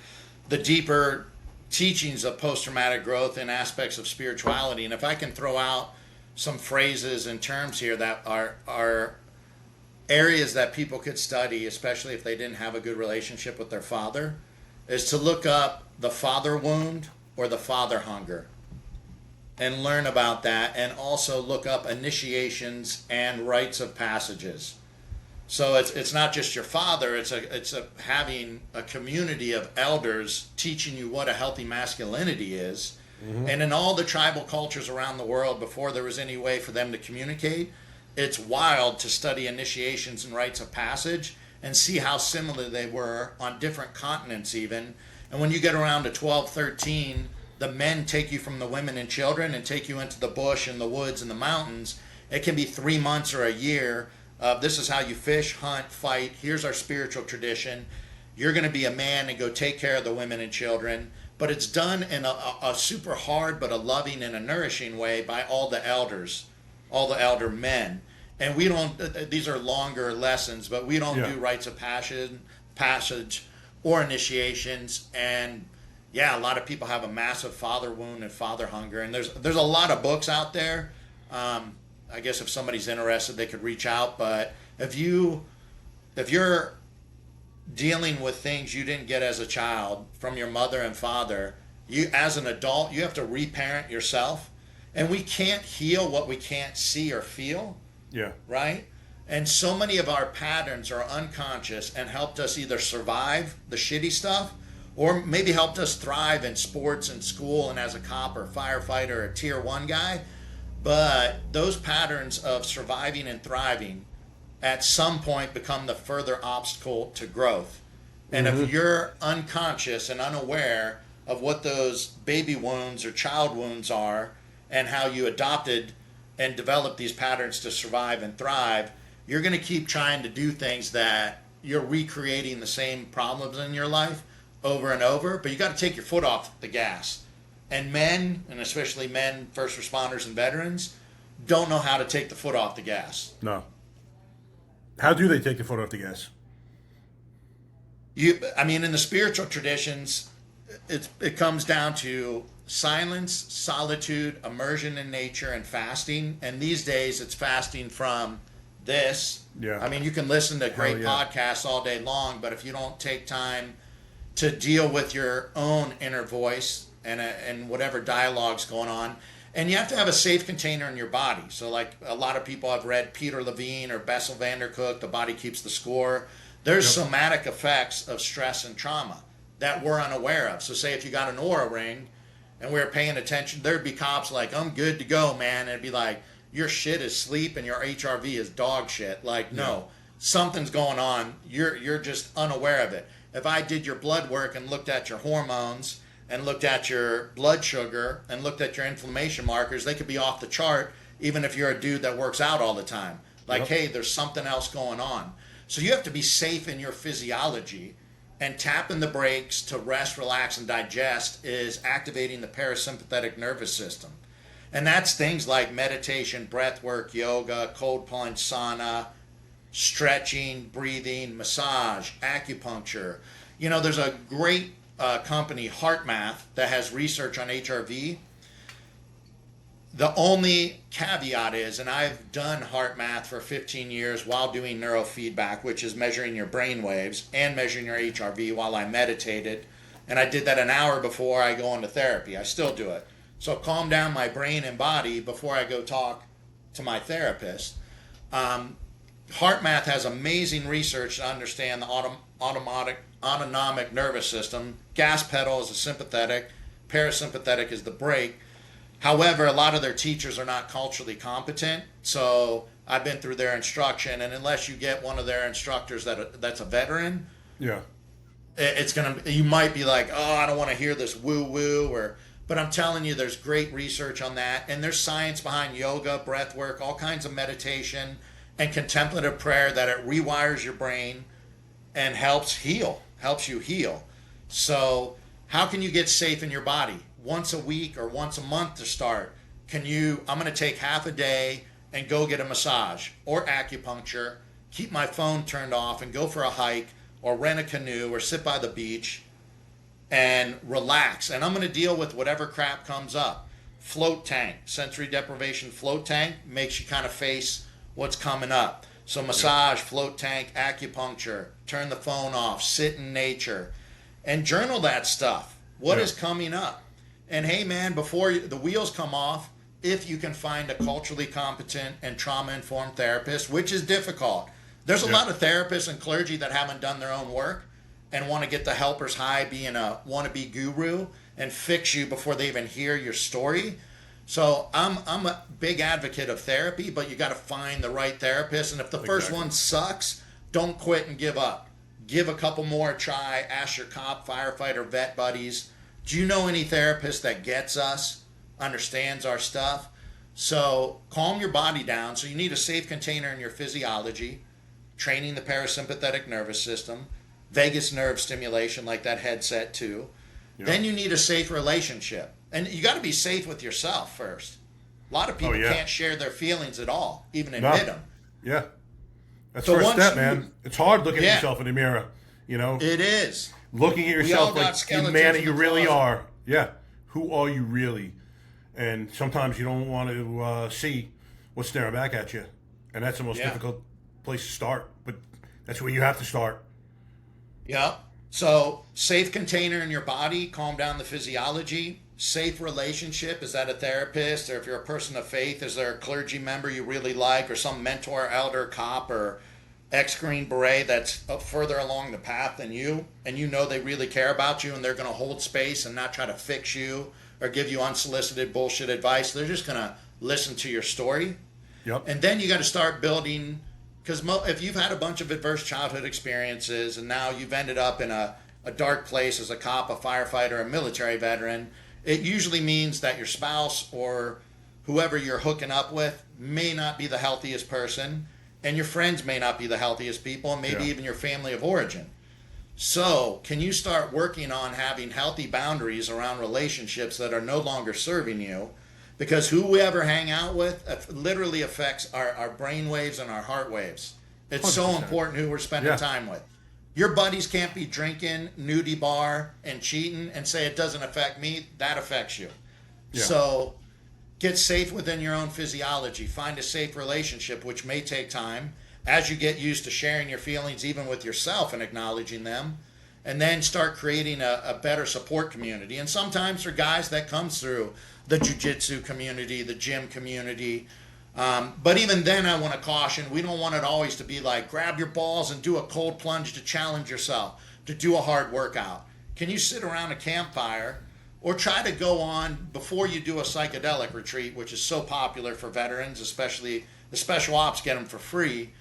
the deeper teachings of post-traumatic growth and aspects of spirituality. And if I can throw out some phrases and terms here that are areas that people could study, especially if they didn't have a good relationship with their father, is to look up the father wound or the father hunger and learn about that, and also look up initiations and rites of passages. So it's not just your father, it's having a community of elders teaching you what a healthy masculinity is. Mm-hmm. And in all the tribal cultures around the world, before there was any way for them to communicate, it's wild to study initiations and rites of passage and see how similar they were on different continents even. And when you get around to 12, 13, the men take you from the women and children and take you into the bush and the woods and the mountains. It can be 3 months or a year. This is how you fish, hunt, fight. Here's our spiritual tradition. You're going to be a man and go take care of the women and children. But it's done in a super hard but a loving and a nourishing way by all the elders, all the elder men. And we don't, these are longer lessons, but we don't do rites of passage or initiations. And yeah, a lot of people have a massive father wound and father hunger. And there's a lot of books out there. I guess if somebody's interested, they could reach out. But if you're dealing with things you didn't get as a child from your mother and father, you as an adult, you have to reparent yourself. And we can't heal what we can't see or feel. Yeah. Right? And so many of our patterns are unconscious and helped us either survive the shitty stuff or maybe helped us thrive in sports and school and as a cop or firefighter or a tier 1 guy. But those patterns of surviving and thriving at some point become the further obstacle to growth. And if you're unconscious and unaware of what those baby wounds or child wounds are and how you adopted and developed these patterns to survive and thrive, you're going to keep trying to do things that you're recreating the same problems in your life over and over, but you got to take your foot off the gas. And men, and especially men, first responders and veterans, don't know how to take the foot off the gas. No. How do they take the foot off the gas? In the spiritual traditions, it comes down to silence, solitude, immersion in nature, and fasting. And these days, it's fasting from this. Yeah. You can listen to great podcasts all day long, but if you don't take time to deal with your own inner voice and whatever dialogue's going on, and you have to have a safe container in your body. So like a lot of people have read Peter Levine or Bessel van der Kolk, The Body Keeps the Score. There's somatic effects of stress and trauma that we're unaware of. So say if you got an Oura ring and we were paying attention, there'd be cops like, I'm good to go, man. And it'd be like, your shit is sleep and your HRV is dog shit. Like, no, something's going on. You're just unaware of it. If I did your blood work and looked at your hormones and looked at your blood sugar and looked at your inflammation markers, they could be off the chart even if you're a dude that works out all the time. Like, hey, there's something else going on. So you have to be safe in your physiology, and tapping the brakes to rest, relax, and digest is activating the parasympathetic nervous system. And that's things like meditation, breath work, yoga, cold plunge, sauna, stretching, breathing, massage, acupuncture. There's a great company, HeartMath, that has research on HRV. The only caveat is, and I've done HeartMath for 15 years while doing neurofeedback, which is measuring your brain waves and measuring your HRV while I meditated. And I did that an hour before I go into therapy. I still do it. So calm down my brain and body before I go talk to my therapist. HeartMath has amazing research to understand the autonomic nervous system. Gas pedal is the sympathetic, parasympathetic is the brake. However, a lot of their teachers are not culturally competent, so I've been through their instruction, and unless you get one of their instructors that's a veteran, you might be like, oh, I don't want to hear this woo-woo, but I'm telling you, there's great research on that, and there's science behind yoga, breath work, all kinds of meditation, and contemplative prayer that it rewires your brain and helps you heal. So how can you get safe in your body? Once a week or once a month to start. I'm going to take half a day and go get a massage or acupuncture, keep my phone turned off and go for a hike or rent a canoe or sit by the beach and relax. And I'm going to deal with whatever crap comes up. Float tank, sensory deprivation float tank makes you kind of face what's coming up. So massage, float tank, acupuncture, turn the phone off, sit in nature, and journal that stuff. What is coming up? And hey, man, before the wheels come off, if you can find a culturally competent and trauma-informed therapist, which is difficult. There's a lot of therapists and clergy that haven't done their own work and want to get the helper's high being a wannabe guru and fix you before they even hear your story. So I'm a big advocate of therapy, but you got to find the right therapist. And if the first one sucks, don't quit and give up. Give a couple more a try. Ask your cop, firefighter, vet buddies. Do you know any therapist that gets us, understands our stuff? So calm your body down. So you need a safe container in your physiology, training the parasympathetic nervous system, vagus nerve stimulation like that headset too. Yeah. Then you need a safe relationship. And you got to be safe with yourself first. A lot of people can't share their feelings at all, even admit them. Yeah. That's the first step, man. It's hard looking at yourself in the mirror, you know? It is. Looking at yourself like the man that you really are. Yeah. Who are you really? And sometimes you don't want to see what's staring back at you. And that's the most difficult place to start. But that's where you have to start. Yeah. So, safe container in your body, calm down the physiology. Safe relationship, is that a therapist? Or if you're a person of faith, is there a clergy member you really like, or some mentor, elder, cop, or ex-Green Beret that's further along the path than you, and you know they really care about you and they're going to hold space and not try to fix you or give you unsolicited bullshit advice. They're just going to listen to your story. Yep. And then you got to start building, because if you've had a bunch of adverse childhood experiences and now you've ended up in a dark place as a cop, a firefighter, a military veteran, it usually means that your spouse or whoever you're hooking up with may not be the healthiest person, and your friends may not be the healthiest people, and maybe even your family of origin. So, can you start working on having healthy boundaries around relationships that are no longer serving you? Because who we ever hang out with literally affects our brain waves and our heart waves. It's 100%. So important who we're spending time with. Your buddies can't be drinking, nudie bar, and cheating and say it doesn't affect me. That affects you. Yeah. So get safe within your own physiology. Find a safe relationship, which may take time as you get used to sharing your feelings even with yourself and acknowledging them. And then start creating a better support community. And sometimes for guys that comes through the jiu-jitsu community, the gym community. But even then, I want to caution, we don't want it always to be like, grab your balls and do a cold plunge to challenge yourself, to do a hard workout. Can you sit around a campfire or try to go on before you do a psychedelic retreat, which is so popular for veterans, especially the special ops get them for free.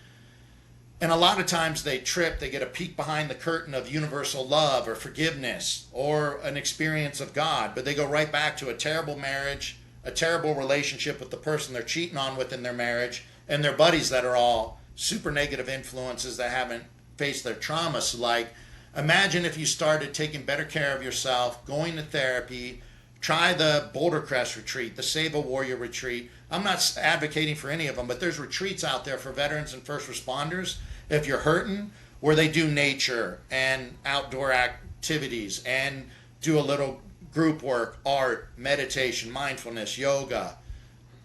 And a lot of times they trip, they get a peek behind the curtain of universal love or forgiveness or an experience of God, but they go right back to a terrible marriage, a terrible relationship with the person they're cheating on within their marriage, and their buddies that are all super negative influences that haven't faced their trauma. So like, imagine if you started taking better care of yourself, going to therapy, try the Boulder Crest retreat, the Save a Warrior retreat. I'm not advocating for any of them, but there's retreats out there for veterans and first responders, if you're hurting, where they do nature and outdoor activities and do a little group work, art, meditation, mindfulness, yoga,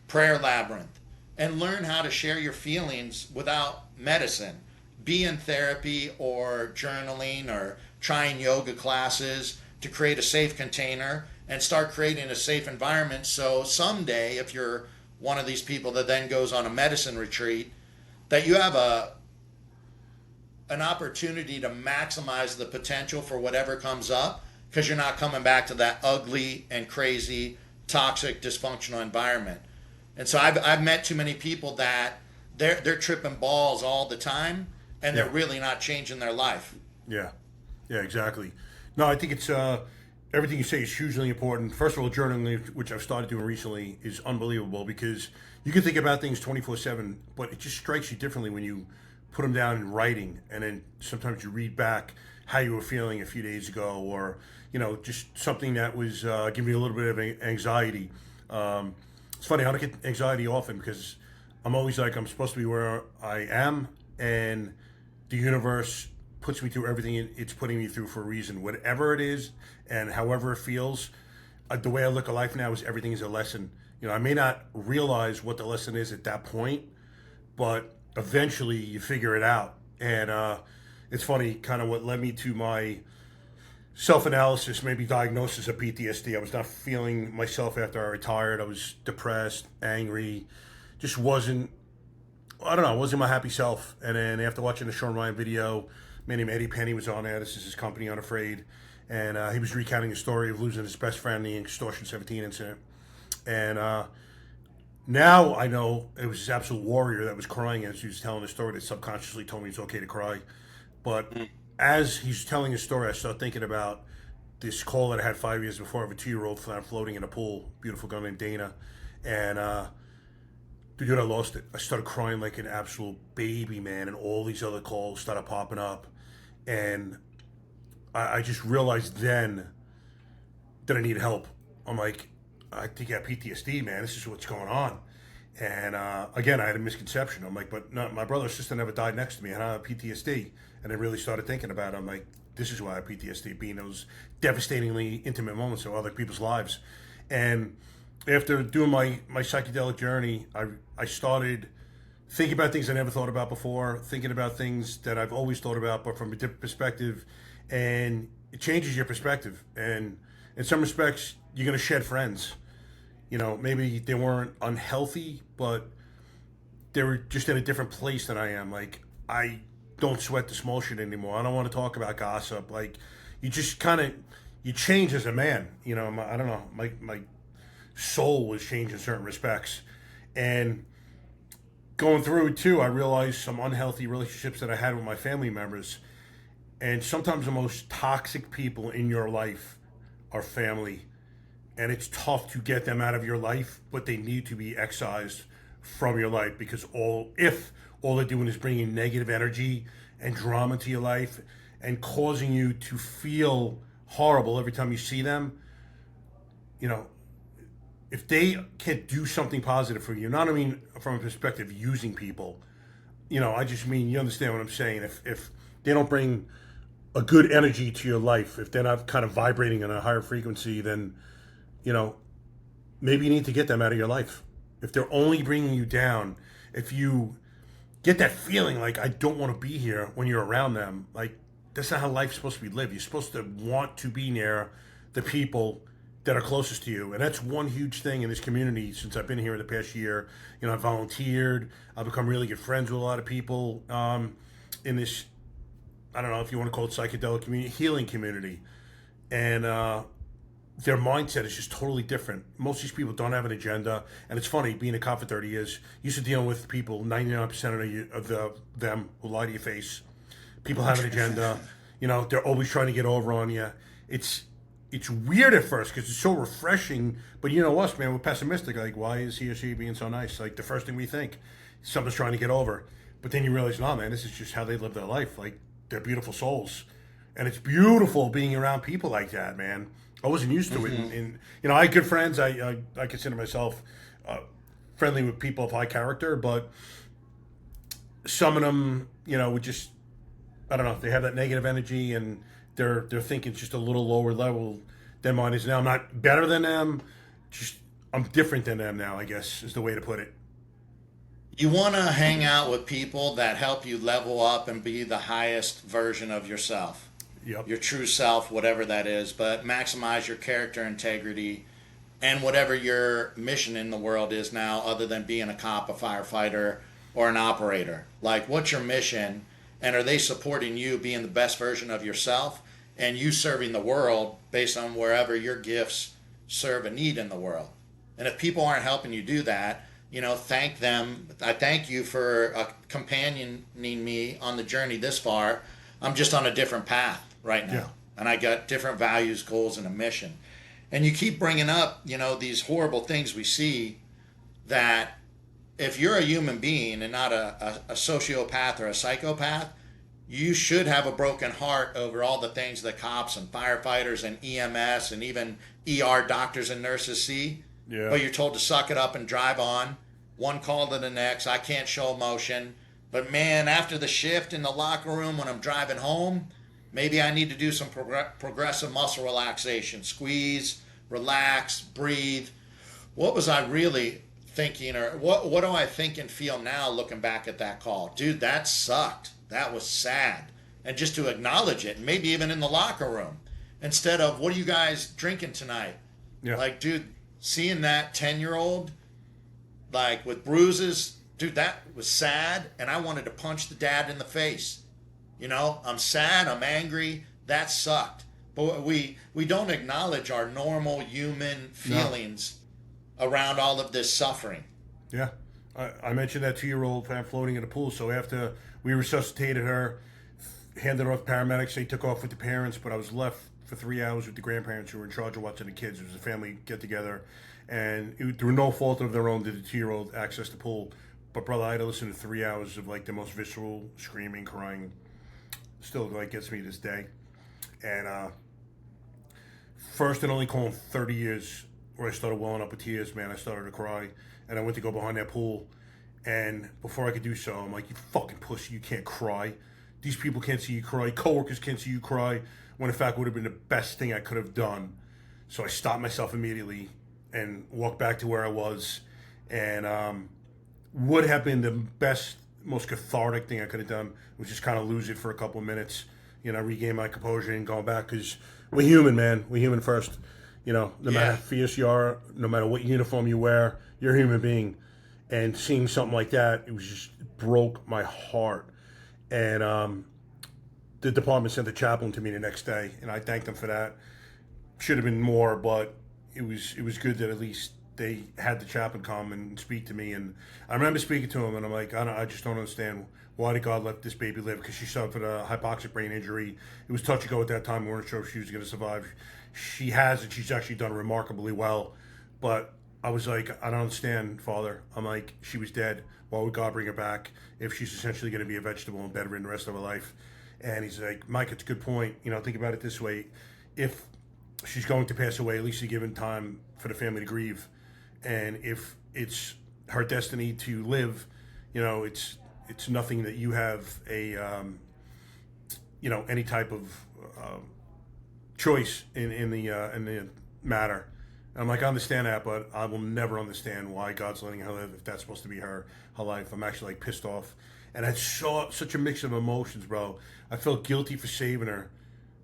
prayer labyrinth, and learn how to share your feelings without medicine. Be in therapy or journaling or trying yoga classes to create a safe container and start creating a safe environment. So someday, if you're one of these people that then goes on a medicine retreat, that you have an opportunity to maximize the potential for whatever comes up, because you're not coming back to that ugly and crazy, toxic, dysfunctional environment. And so I've met too many people that they're tripping balls all the time, and they're really not changing their life. Yeah, exactly. No, I think it's everything you say is hugely important. First of all, journaling, which I've started doing recently, is unbelievable because you can think about things 24/7, but it just strikes you differently when you put them down in writing, and then sometimes you read back how you were feeling a few days ago, or just something that was giving you a little bit of anxiety. it's funny, I don't get anxiety often because I'm always like, I'm supposed to be where I am, and the universe puts me through everything it's putting me through for a reason. Whatever it is and however it feels, the way I look at life now is everything is a lesson. I may not realize what the lesson is at that point, but eventually you figure it out. And it's funny, kind of what led me to my self-analysis, maybe diagnosis of PTSD. I was not feeling myself after I retired. I was depressed, angry, just wasn't, I don't know, wasn't my happy self. And then after watching the Sean Ryan video, a man named Eddie Penny was on there. This is his company, Unafraid. And he was recounting a story of losing his best friend in the Extortion 17 incident. And now I know it was this absolute warrior that was crying as he was telling the story that subconsciously told me it's okay to cry. But as he's telling his story, I started thinking about this call that I had 5 years before of a 2-year-old floating in a pool, beautiful girl named Dana. And dude, I lost it. I started crying like an absolute baby, man. And all these other calls started popping up. And I just realized then that I needed help. I'm like, I think I have PTSD, man. This is what's going on. And again, I had a misconception. I'm like, but no, my brother or sister never died next to me, and I have PTSD. And I really started thinking about it. I'm like, this is why I have PTSD, being those devastatingly intimate moments of other people's lives. And after doing my psychedelic journey, I started thinking about things I never thought about before, thinking about things that I've always thought about, but from a different perspective. And it changes your perspective. And in some respects, you're going to shed friends. Maybe they weren't unhealthy, but they were just in a different place than I am. Like, I don't sweat the small shit anymore. I don't want to talk about gossip. Like, you just kind of, you change as a man. I don't know, my soul was changed in certain respects. And going through it too, I realized some unhealthy relationships that I had with my family members. And sometimes the most toxic people in your life are family. And it's tough to get them out of your life, but they need to be excised from your life, because if all they're doing is bringing negative energy and drama to your life and causing you to feel horrible every time you see them, if they can't do something positive for you, not I mean from a perspective of using people, I just mean, you understand what I'm saying. If they don't bring a good energy to your life, if they're not kind of vibrating on a higher frequency, then maybe you need to get them out of your life. If they're only bringing you down, if you get that feeling like, I don't want to be here when you're around them, like, that's not how life's supposed to be lived. You're supposed to want to be near the people that are closest to you. And that's one huge thing in this community since I've been here in the past year. I've volunteered. I've become really good friends with a lot of people in this, I don't know if you want to call it psychedelic community, healing community. And their mindset is just totally different. Most of these people don't have an agenda. And it's funny, being a cop for 30 years, used to dealing with people, 99% of them will lie to your face. People have an agenda. They're always trying to get over on you. It's weird at first because it's so refreshing. But us, man, we're pessimistic. Like, why is he or she being so nice? Like, the first thing we think, someone's trying to get over. But then you realize, no, man, this is just how they live their life. Like, they're beautiful souls. And it's beautiful being around people like that, man. I wasn't used to it. And I had good friends. I consider myself friendly with people of high character, but some of them, would just, I don't know, they have that negative energy and they're thinking just a little lower level than mine is now. I'm not better than them, just I'm different than them now, I guess, is the way to put it. You want to hang out with people that help you level up and be the highest version of yourself. Yep. Your true self, whatever that is, but maximize your character integrity and whatever your mission in the world is now, other than being a cop, a firefighter, or an operator. Like, what's your mission? And are they supporting you being the best version of yourself and you serving the world based on wherever your gifts serve a need in the world? And if people aren't helping you do that, thank them. I thank you for companioning me on the journey this far. I'm just on a different path right now. Yeah. And I got different values, goals, and a mission. And you keep bringing up, these horrible things we see, that if you're a human being and not a sociopath or a psychopath, you should have a broken heart over all the things that cops and firefighters and EMS and even ER doctors and nurses see. Yeah. But you're told to suck it up and drive on. One call to the next. I can't show emotion. But man, after the shift in the locker room when I'm driving home, maybe I need to do some progressive muscle relaxation. Squeeze, relax, breathe. What was I really thinking, or what do I think and feel now looking back at that call? Dude, that sucked. That was sad. And just to acknowledge it, maybe even in the locker room, instead of, what are you guys drinking tonight? Yeah. Like, dude, seeing that 10-year-old, like, with bruises, dude, that was sad, and I wanted to punch the dad in the face. You know, I'm sad, I'm angry, that sucked. But we don't acknowledge our normal human feelings around all of this suffering. Yeah. I mentioned that 2-year-old floating in the pool. So after we resuscitated her, handed her off to paramedics, they took off with the parents, but I was left for 3 hours with the grandparents who were in charge of watching the kids. It was a family get-together. And through no fault of their own did the 2-year-old access the pool. But, brother, I had to listen to 3 hours of, like, the most visceral screaming, crying. Still, like, gets me this day. And first and only call in 30 years where I started welling up with tears, man. I started to cry. And I went to go behind that pool. And before I could do so, I'm like, you fucking pussy, you can't cry. These people can't see you cry. Coworkers can't see you cry. When, in fact, would have been the best thing I could have done. So I stopped myself immediately and walked back to where I was. And would have been the best, most cathartic thing I could have done was just kind of lose it for a couple of minutes, you know, regain my composure and go back, because we're human, man. We're human first. You know, no matter how fierce you are, no matter what uniform you wear, you're a human being. And seeing something like that, it was just, it broke my heart. And the department sent the chaplain to me the next day, and I thanked them for that. Should have been more, but it was good that at least they had the chaplain come and speak to me. And I remember speaking to him, and I'm like, I just don't understand, why did God let this baby live? Because she suffered a hypoxic brain injury. It was touch and go at that time. We weren't sure if she was going to survive. She has, and she's actually done remarkably well. But I was like, I don't understand, Father. I'm like, she was dead. Why would God bring her back if she's essentially going to be a vegetable and bedridden the rest of her life? And he's like, Mike, it's a good point. You know, think about it this way. If she's going to pass away, at least you're given time for the family to grieve. And if it's her destiny to live, you know, it's nothing that you have a, you know, any type of choice in the matter. And I'm like, I understand that, but I will never understand why God's letting her live if that's supposed to be her life. I'm actually, like, pissed off. And I saw such a mix of emotions, bro. I felt guilty for saving her,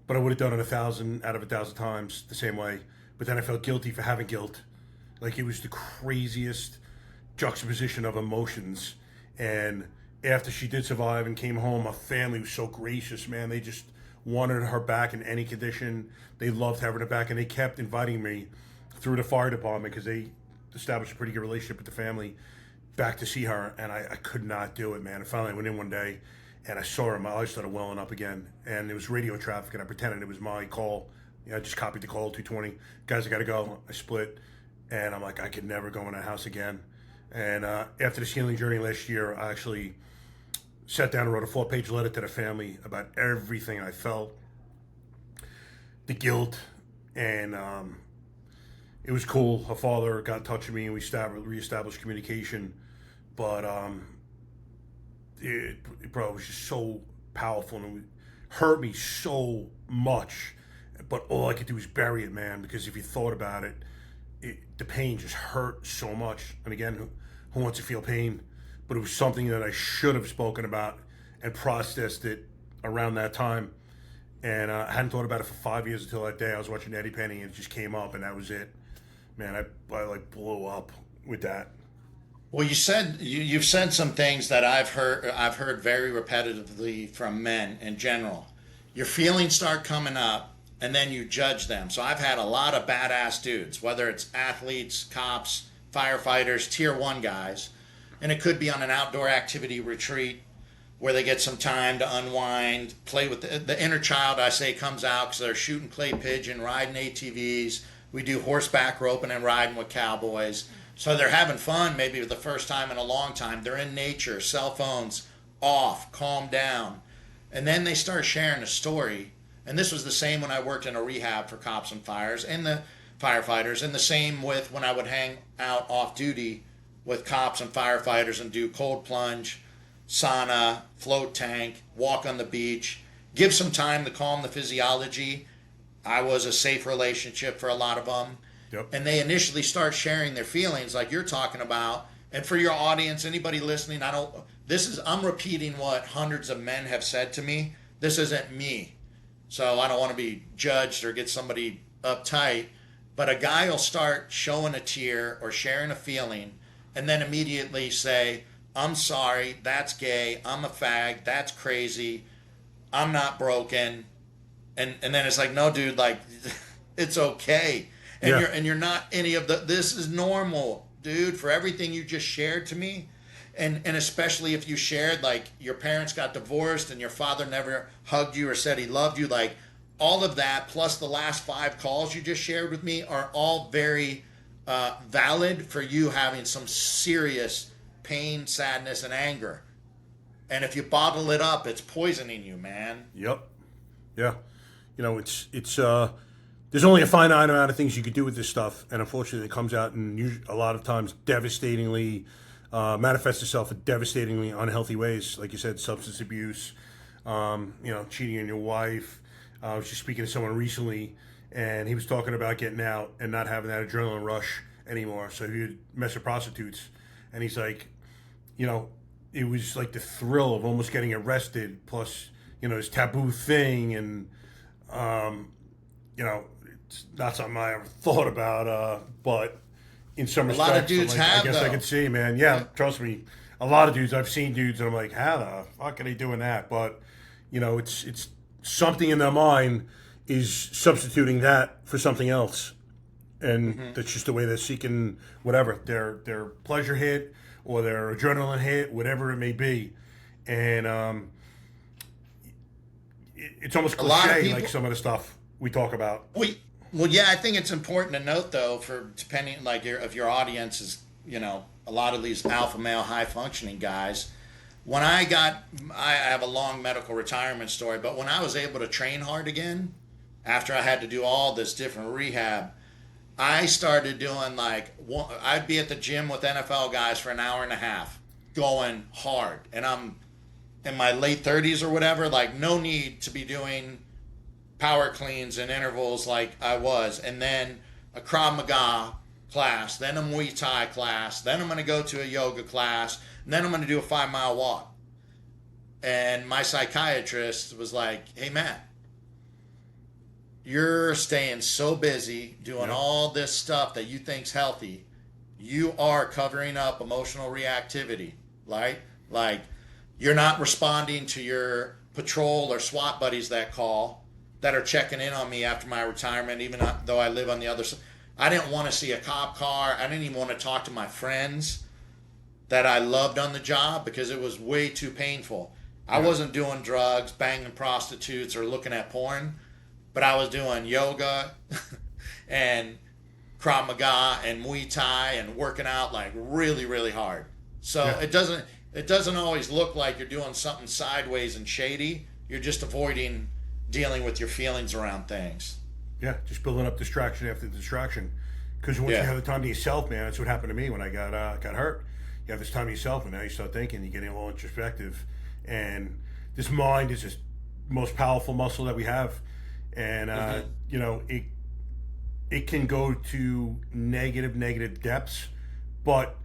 but I would have done it 1,000 out of 1,000 times the same way. But then I felt guilty for having guilt. Like, it was the craziest juxtaposition of emotions. And after she did survive and came home, my family was so gracious, man. They just wanted her back in any condition. They loved having her back, and they kept inviting me through the fire department, because they established a pretty good relationship with the family, back to see her. And I could not do it, man. And finally I went in one day and I saw her, my eyes started welling up again. And it was radio traffic, and I pretended it was my call. You know, I just copied the call, 220. Guys, I got to go. I split. And I'm like, I could never go in that house again. And after this healing journey last year, I actually sat down and wrote a 4-page letter to the family about everything I felt, the guilt, and it was cool. Her father got in touch with me, and we reestablished communication. But it was just so powerful, and it hurt me so much. But all I could do was bury it, man, because if you thought about it, the pain just hurt so much. And again, who wants to feel pain? But it was something that I should have spoken about and processed it around that time. And I hadn't thought about it for 5 years until that day. I was watching Eddie Penny, and it just came up, and that was it. Man, I like blew up with that. Well, you've said some things that I've heard very repetitively from men in general. Your feelings start coming up, and then you judge them. So I've had a lot of badass dudes, whether it's athletes, cops, firefighters, tier 1 guys, and it could be on an outdoor activity retreat where they get some time to unwind, play with the inner child, I say, comes out because they're shooting clay pigeon, riding ATVs. We do horseback roping and riding with cowboys. So they're having fun, maybe for the first time in a long time. They're in nature, cell phones off, calm down. And then they start sharing a story. And this was the same when I worked in a rehab for cops and fires. And the firefighters. And the same with when I would hang out off duty with cops and firefighters and do cold plunge, sauna, float tank, walk on the beach, give some time to calm the physiology. I was a safe relationship for a lot of them. Yep. And they initially start sharing their feelings like you're talking about. And for your audience, anybody listening, I'm repeating what hundreds of men have said to me. This isn't me. So I don't want to be judged or get somebody uptight. But a guy will start showing a tear or sharing a feeling and then immediately say, I'm sorry, that's gay, I'm a fag, that's crazy, I'm not broken. And then it's like, no, dude, like, it's okay. And you're not any of this is normal, dude, for everything you just shared to me. And especially if you shared, like, your parents got divorced and your father never hugged you or said he loved you, like, all of that, plus the last 5 calls you just shared with me are all very valid for you having some serious pain, sadness, and anger. And if you bottle it up, it's poisoning you, man. Yep. Yeah. You know, it's there's only a finite amount of things you could do with this stuff, and unfortunately, it comes out in a lot of times devastatingly manifests itself in devastatingly unhealthy ways. Like you said, substance abuse, cheating on your wife. I was just speaking to someone recently, and he was talking about getting out and not having that adrenaline rush anymore. So he would mess with prostitutes, and he's like, it was like the thrill of almost getting arrested, plus, this taboo thing, and it's not something I ever thought about, but in some respects, a lot of dudes have, I guess though. I could see, man. Yeah, trust me, a lot of dudes. I've seen dudes, and I'm like, how the fuck are they doing that? But it's something in their mind is substituting that for something else, and that's just the way they're seeking whatever their pleasure hit or their adrenaline hit, whatever it may be, and it's almost cliche, like some of the stuff we talk about. Well, yeah, I think it's important to note, though, for depending, like, if your audience is, a lot of these alpha male, high functioning guys. When I have a long medical retirement story, but when I was able to train hard again, after I had to do all this different rehab, I started doing I'd be at the gym with NFL guys for an hour and a half, going hard, and I'm in my late 30s or whatever. Like, no need to be doing power cleans and intervals like I was, and then a Krav Maga class, then a Muay Thai class, then I'm going to go to a yoga class, and then I'm going to do a 5-mile walk. And my psychiatrist was like, hey, Matt, you're staying so busy doing all this stuff that you think's healthy. You are covering up emotional reactivity, right? Like, you're not responding to your patrol or SWAT buddies that are checking in on me after my retirement, even though I live on the other side. I didn't want to see a cop car. I didn't even want to talk to my friends that I loved on the job because it was way too painful. I wasn't doing drugs, banging prostitutes, or looking at porn, but I was doing yoga and Krav Maga and Muay Thai and working out like really, really hard. So it doesn't always look like you're doing something sideways and shady. You're just avoiding dealing with your feelings around things. Yeah, just building up distraction after distraction. Because once you have the time to yourself, man, that's what happened to me when I got hurt. You have this time to yourself, and now you start thinking, you get a little introspective. And this mind is the most powerful muscle that we have. And, it can go to negative depths, but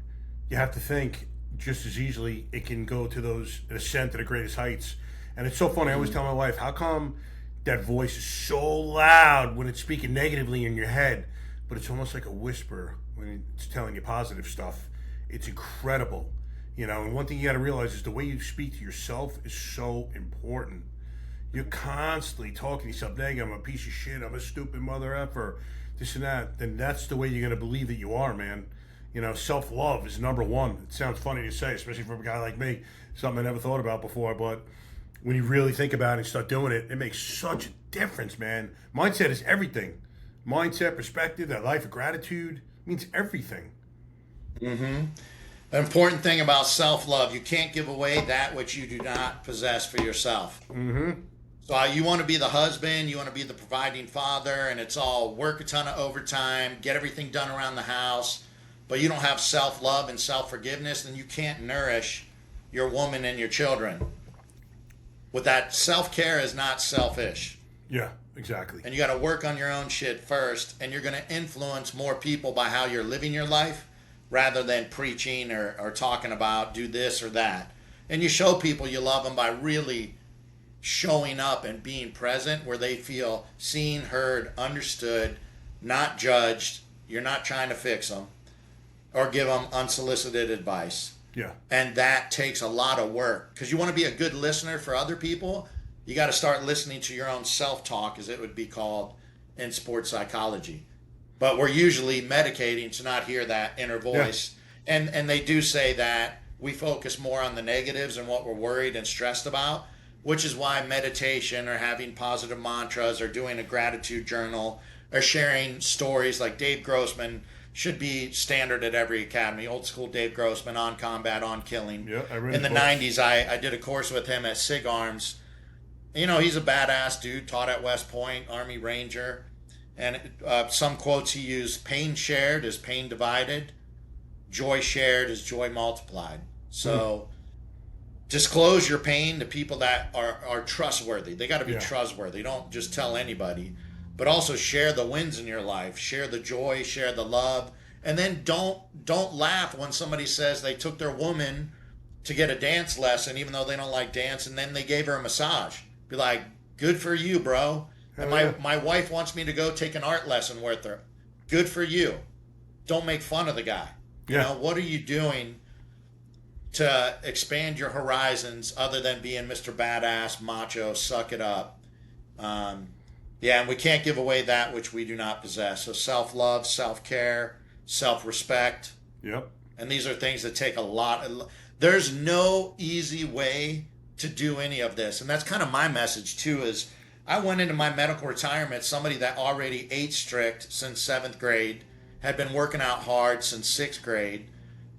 you have to think just as easily it can go to those ascent to the greatest heights. And it's so funny. I always tell my wife, how come that voice is so loud when it's speaking negatively in your head, but it's almost like a whisper when it's telling you positive stuff? It's incredible. And one thing you got to realize is the way you speak to yourself is so important. You're constantly talking to yourself negative. I'm a piece of shit. I'm a stupid mother effer. This and that. Then that's the way you're going to believe that you are, man. Self-love is number one. It sounds funny to say, especially for a guy like me. Something I never thought about before, but when you really think about it and start doing it, it makes such a difference, man. Mindset is everything. Mindset, perspective, that life of gratitude means everything. An important thing about self-love, you can't give away that which you do not possess for yourself. So you want to be the husband, you want to be the providing father, and it's all work a ton of overtime, get everything done around the house, but you don't have self-love and self-forgiveness, then you can't nourish your woman and your children. With that, self-care is not selfish. Yeah, exactly. And you got to work on your own shit first, and you're going to influence more people by how you're living your life rather than preaching or talking about do this or that. And you show people you love them by really showing up and being present where they feel seen, heard, understood, not judged. You're not trying to fix them or give them unsolicited advice. Yeah. And that takes a lot of work because you want to be a good listener for other people. You got to start listening to your own self-talk, as it would be called in sports psychology. But we're usually medicating to not hear that inner voice. Yeah. And they do say that we focus more on the negatives and what we're worried and stressed about, which is why meditation or having positive mantras or doing a gratitude journal or sharing stories like Dave Grossman should be standard at every academy. Old school Dave Grossman, on combat, on killing. Yeah, I read in the books. 90s, I did a course with him at SIG Arms. You know, he's a badass dude, taught at West Point, Army Ranger. And some quotes he used: pain shared is pain divided, joy shared is joy multiplied. So disclose your pain to people that are trustworthy. They got to be trustworthy. Don't just tell anybody, but also share the wins in your life, share the joy, share the love. And then don't laugh when somebody says they took their woman to get a dance lesson, even though they don't like dance, and then they gave her a massage. Be like, good for you, bro. And my wife wants me to go take an art lesson with her. Good for you. Don't make fun of the guy. You know, what are you doing to expand your horizons other than being Mr. Badass, macho, suck it up? And we can't give away that which we do not possess. So self-love, self-care, self-respect. Yep. And these are things that take a lot. There's no easy way to do any of this. And that's kind of my message too, is I went into my medical retirement, somebody that already ate strict since 7th grade, had been working out hard since 6th grade,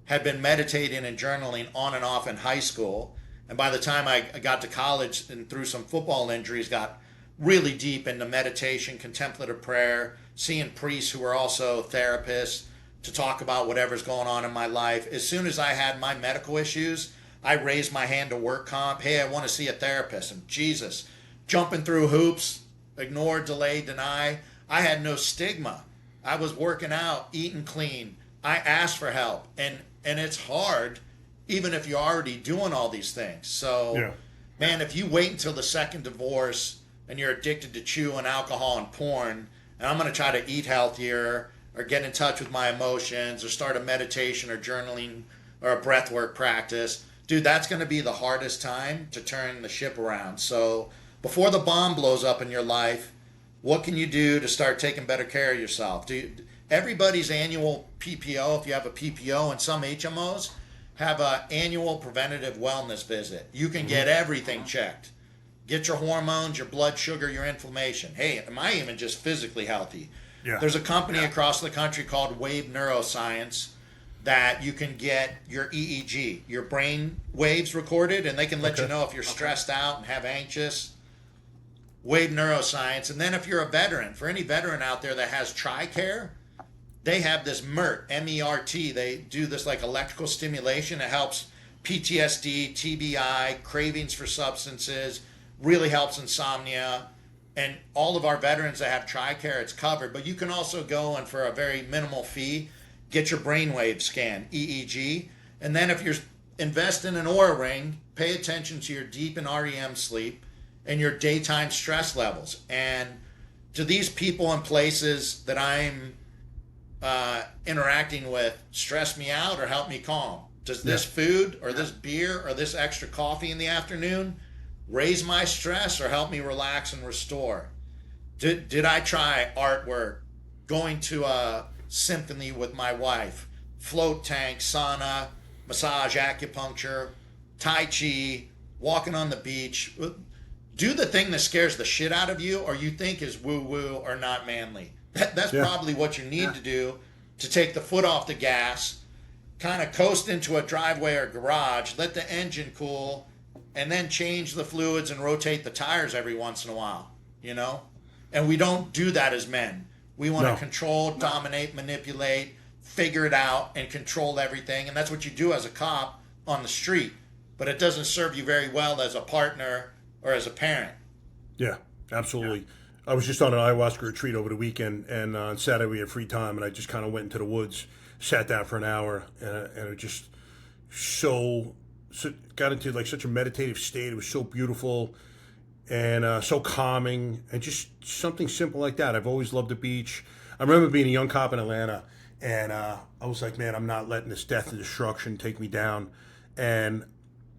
had been meditating and journaling on and off in high school. And by the time I got to college and through some football injuries, got really deep into meditation, contemplative prayer, seeing priests who were also therapists to talk about whatever's going on in my life. As soon as I had my medical issues, I raised my hand to work comp. Hey, I want to see a therapist. And Jesus, jumping through hoops, ignore, delay, deny. I had no stigma. I was working out, eating clean. I asked for help. And it's hard, even if you're already doing all these things. So, man, if you wait until the second divorce and you're addicted to chewing, alcohol, and porn, and I'm going to try to eat healthier or get in touch with my emotions or start a meditation or journaling or a breathwork practice, dude, that's going to be the hardest time to turn the ship around. So before the bomb blows up in your life, what can you do to start taking better care of yourself? Everybody's annual PPO, if you have a PPO, and some HMOs have an annual preventative wellness visit. You can get everything checked. Get your hormones, your blood sugar, your inflammation. Hey, am I even just physically healthy? Yeah. There's a company across the country called Wave Neuroscience that you can get your EEG, your brain waves recorded, and they can let you know if you're stressed out and have anxious. Wave Neuroscience. And then if you're a veteran, for any veteran out there that has TRICARE, they have this MERT, M-E-R-T. They do this like electrical stimulation. It helps PTSD, TBI, cravings for substances, really helps insomnia. And all of our veterans that have TRICARE, it's covered. But you can also go and for a very minimal fee, get your brainwave scan, EEG. And then if you're investing in an Oura Ring, pay attention to your deep and REM sleep and your daytime stress levels. And do these people and places that I'm interacting with stress me out or help me calm? Does this food or this beer or this extra coffee in the afternoon raise my stress or help me relax and restore? Did I try artwork, going to a symphony with my wife, float tank, sauna, massage, acupuncture, Tai Chi, walking on the beach? Do the thing that scares the shit out of you or you think is woo-woo or not manly. That's probably what you need to do to take the foot off the gas, kind of coast into a driveway or garage, let the engine cool, and then change the fluids and rotate the tires every once in a while, And we don't do that as men. We want to control, dominate, manipulate, figure it out, and control everything. And that's what you do as a cop on the street. But it doesn't serve you very well as a partner or as a parent. Yeah, absolutely. I was just on an ayahuasca retreat over the weekend, and on Saturday we had free time, and I just kind of went into the woods, sat down for an hour, and it just so got into like such a meditative state. It was so beautiful and so calming, and just something simple like that. I've always loved the beach. I remember being a young cop in Atlanta, and I was like, man, I'm not letting this death and destruction take me down. And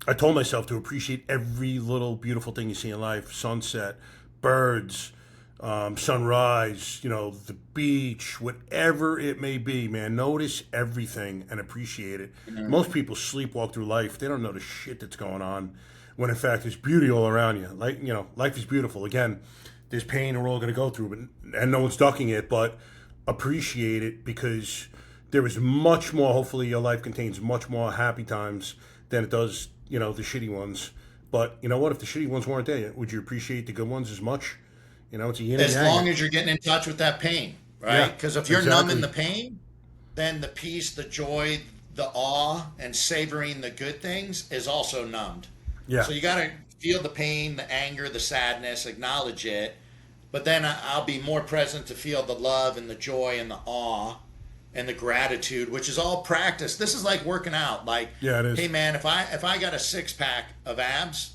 I told myself to appreciate every little beautiful thing you see in life: sunset, birds, sunrise, the beach, whatever it may be, man. Notice everything and appreciate it. Mm-hmm. Most people sleepwalk through life. They don't know the shit that's going on, when in fact there's beauty all around you. Like, life is beautiful. Again, there's pain and we're all going to go through, and no one's ducking it, but appreciate it, because there is much more. Hopefully your life contains much more happy times than it does, the shitty ones. But you know what? If the shitty ones weren't there, would you appreciate the good ones as much? It's a yin and yang. As long as you're getting in touch with that pain, right? Because if you're numbing the pain, then the peace, the joy, the awe, and savoring the good things is also numbed. Yeah. So you got to feel the pain, the anger, the sadness, acknowledge it. But then I'll be more present to feel the love and the joy and the awe and the gratitude, which is all practice. This is like working out. Like, it is. Hey man, if I got a 6-pack of abs,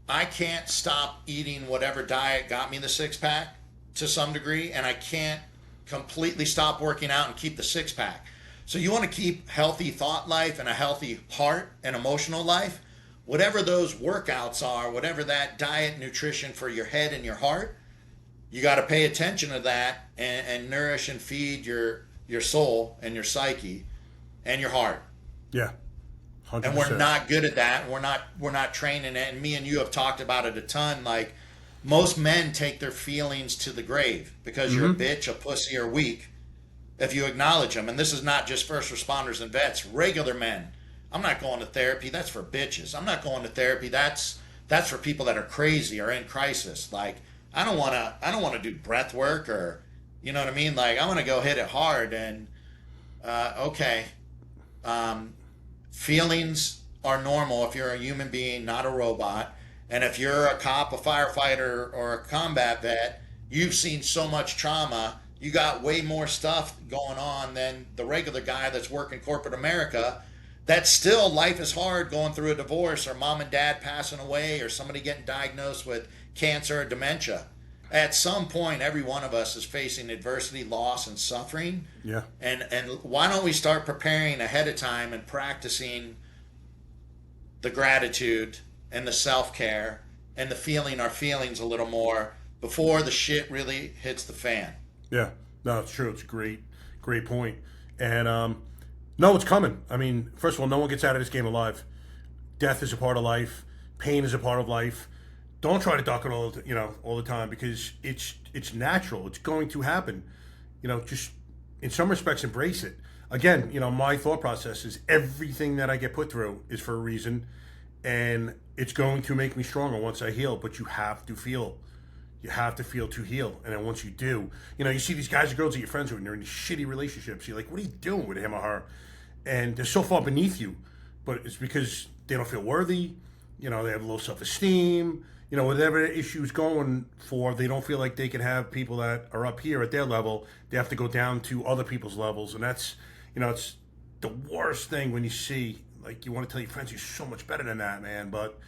I can't stop eating whatever diet got me the 6-pack to some degree, and I can't completely stop working out and keep the 6-pack. So you want to keep healthy thought life and a healthy heart and emotional life. Whatever those workouts are, whatever that diet, nutrition for your head and your heart, you got to pay attention to that and nourish and feed your soul and your psyche and your heart. Yeah. 100%. And we're not good at that. We're not training it. And me and you have talked about it a ton. Like, most men take their feelings to the grave because you're a bitch, a pussy, or weak if you acknowledge them. And this is not just first responders and vets, regular men. I'm not going to therapy. That's for bitches. I'm not going to therapy. That's for people that are crazy or in crisis. Like, I don't want to do breath work, or, you know what I mean? Like, I want to go hit it hard. And feelings are normal if you're a human being, not a robot. And if you're a cop, a firefighter, or a combat vet, you've seen so much trauma. You got way more stuff going on than the regular guy that's working corporate America. That still, life is hard, going through a divorce, or mom and dad passing away, or somebody getting diagnosed with cancer or dementia. At some point, every one of us is facing adversity, loss, and suffering. Yeah. And why don't we start preparing ahead of time and practicing the gratitude and the self-care and the feeling our feelings a little more before the shit really hits the fan? Yeah. No, it's true. It's a great point. And no, it's coming. I mean, first of all, no one gets out of this game alive. Death is a part of life. Pain is a part of life. Don't try to duck it all the time, because it's natural. It's going to happen. Just in some respects, embrace it. Again, my thought process is everything that I get put through is for a reason, and it's going to make me stronger once I heal. But you have to feel. You have to feel to heal. And then once you do, you see these guys and girls that you're friends with, and they're in these shitty relationships. You're like, what are you doing with him or her? And they're so far beneath you. But it's because they don't feel worthy. They have low self-esteem. Whatever issue's going for, they don't feel like they can have people that are up here at their level. They have to go down to other people's levels. And that's, it's the worst thing when you see, like, you want to tell your friends you're so much better than that, man. But,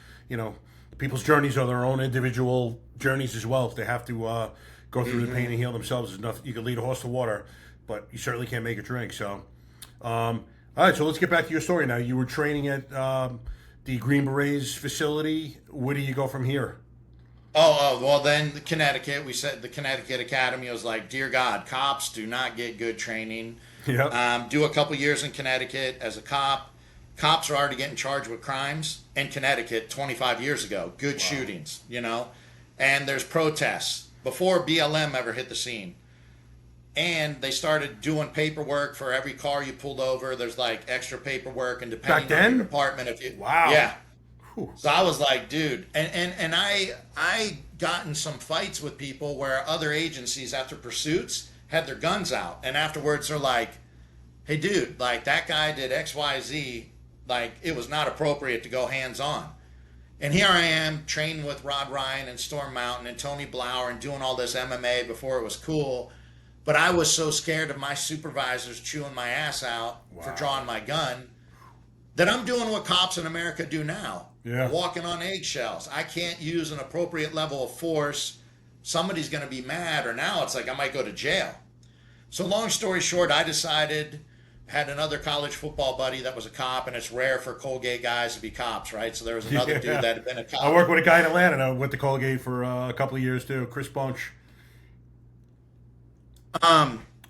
people's journeys are their own individual journeys as well. They have to go through the pain and heal themselves. There's nothing, you can lead a horse to water, but you certainly can't make it drink. So, all right, so let's get back to your story now. You were training at the Green Berets facility. Where do you go from here? Well, then Connecticut. We said the Connecticut Academy. Was like, dear God, cops do not get good training. Yep. Do a couple years in Connecticut as a cop. Cops are already getting charged with crimes in Connecticut 25 years ago. Good shootings, and there's protests before BLM ever hit the scene. And they started doing paperwork for every car you pulled over. There's like extra paperwork, and depending on your department, if you Wow. Yeah. So I was like, dude, and I got in some fights with people where other agencies after pursuits had their guns out, and afterwards they're like, hey, dude, like that guy did X, Y, Z, like it was not appropriate to go hands on. And here I am training with Rod Ryan and Storm Mountain and Tony Blauer and doing all this MMA before it was cool. But I was so scared of my supervisors chewing my ass out for drawing my gun that I'm doing what cops in America do now. Yeah. Walking on eggshells. I can't use an appropriate level of force. Somebody's going to be mad, or now it's like I might go to jail. So long story short, I decided, had another college football buddy that was a cop, and it's rare for Colgate guys to be cops, right? So there was another dude that had been a cop. I worked with a guy in Atlanta, and I went to Colgate for a couple of years too, Chris Bunch.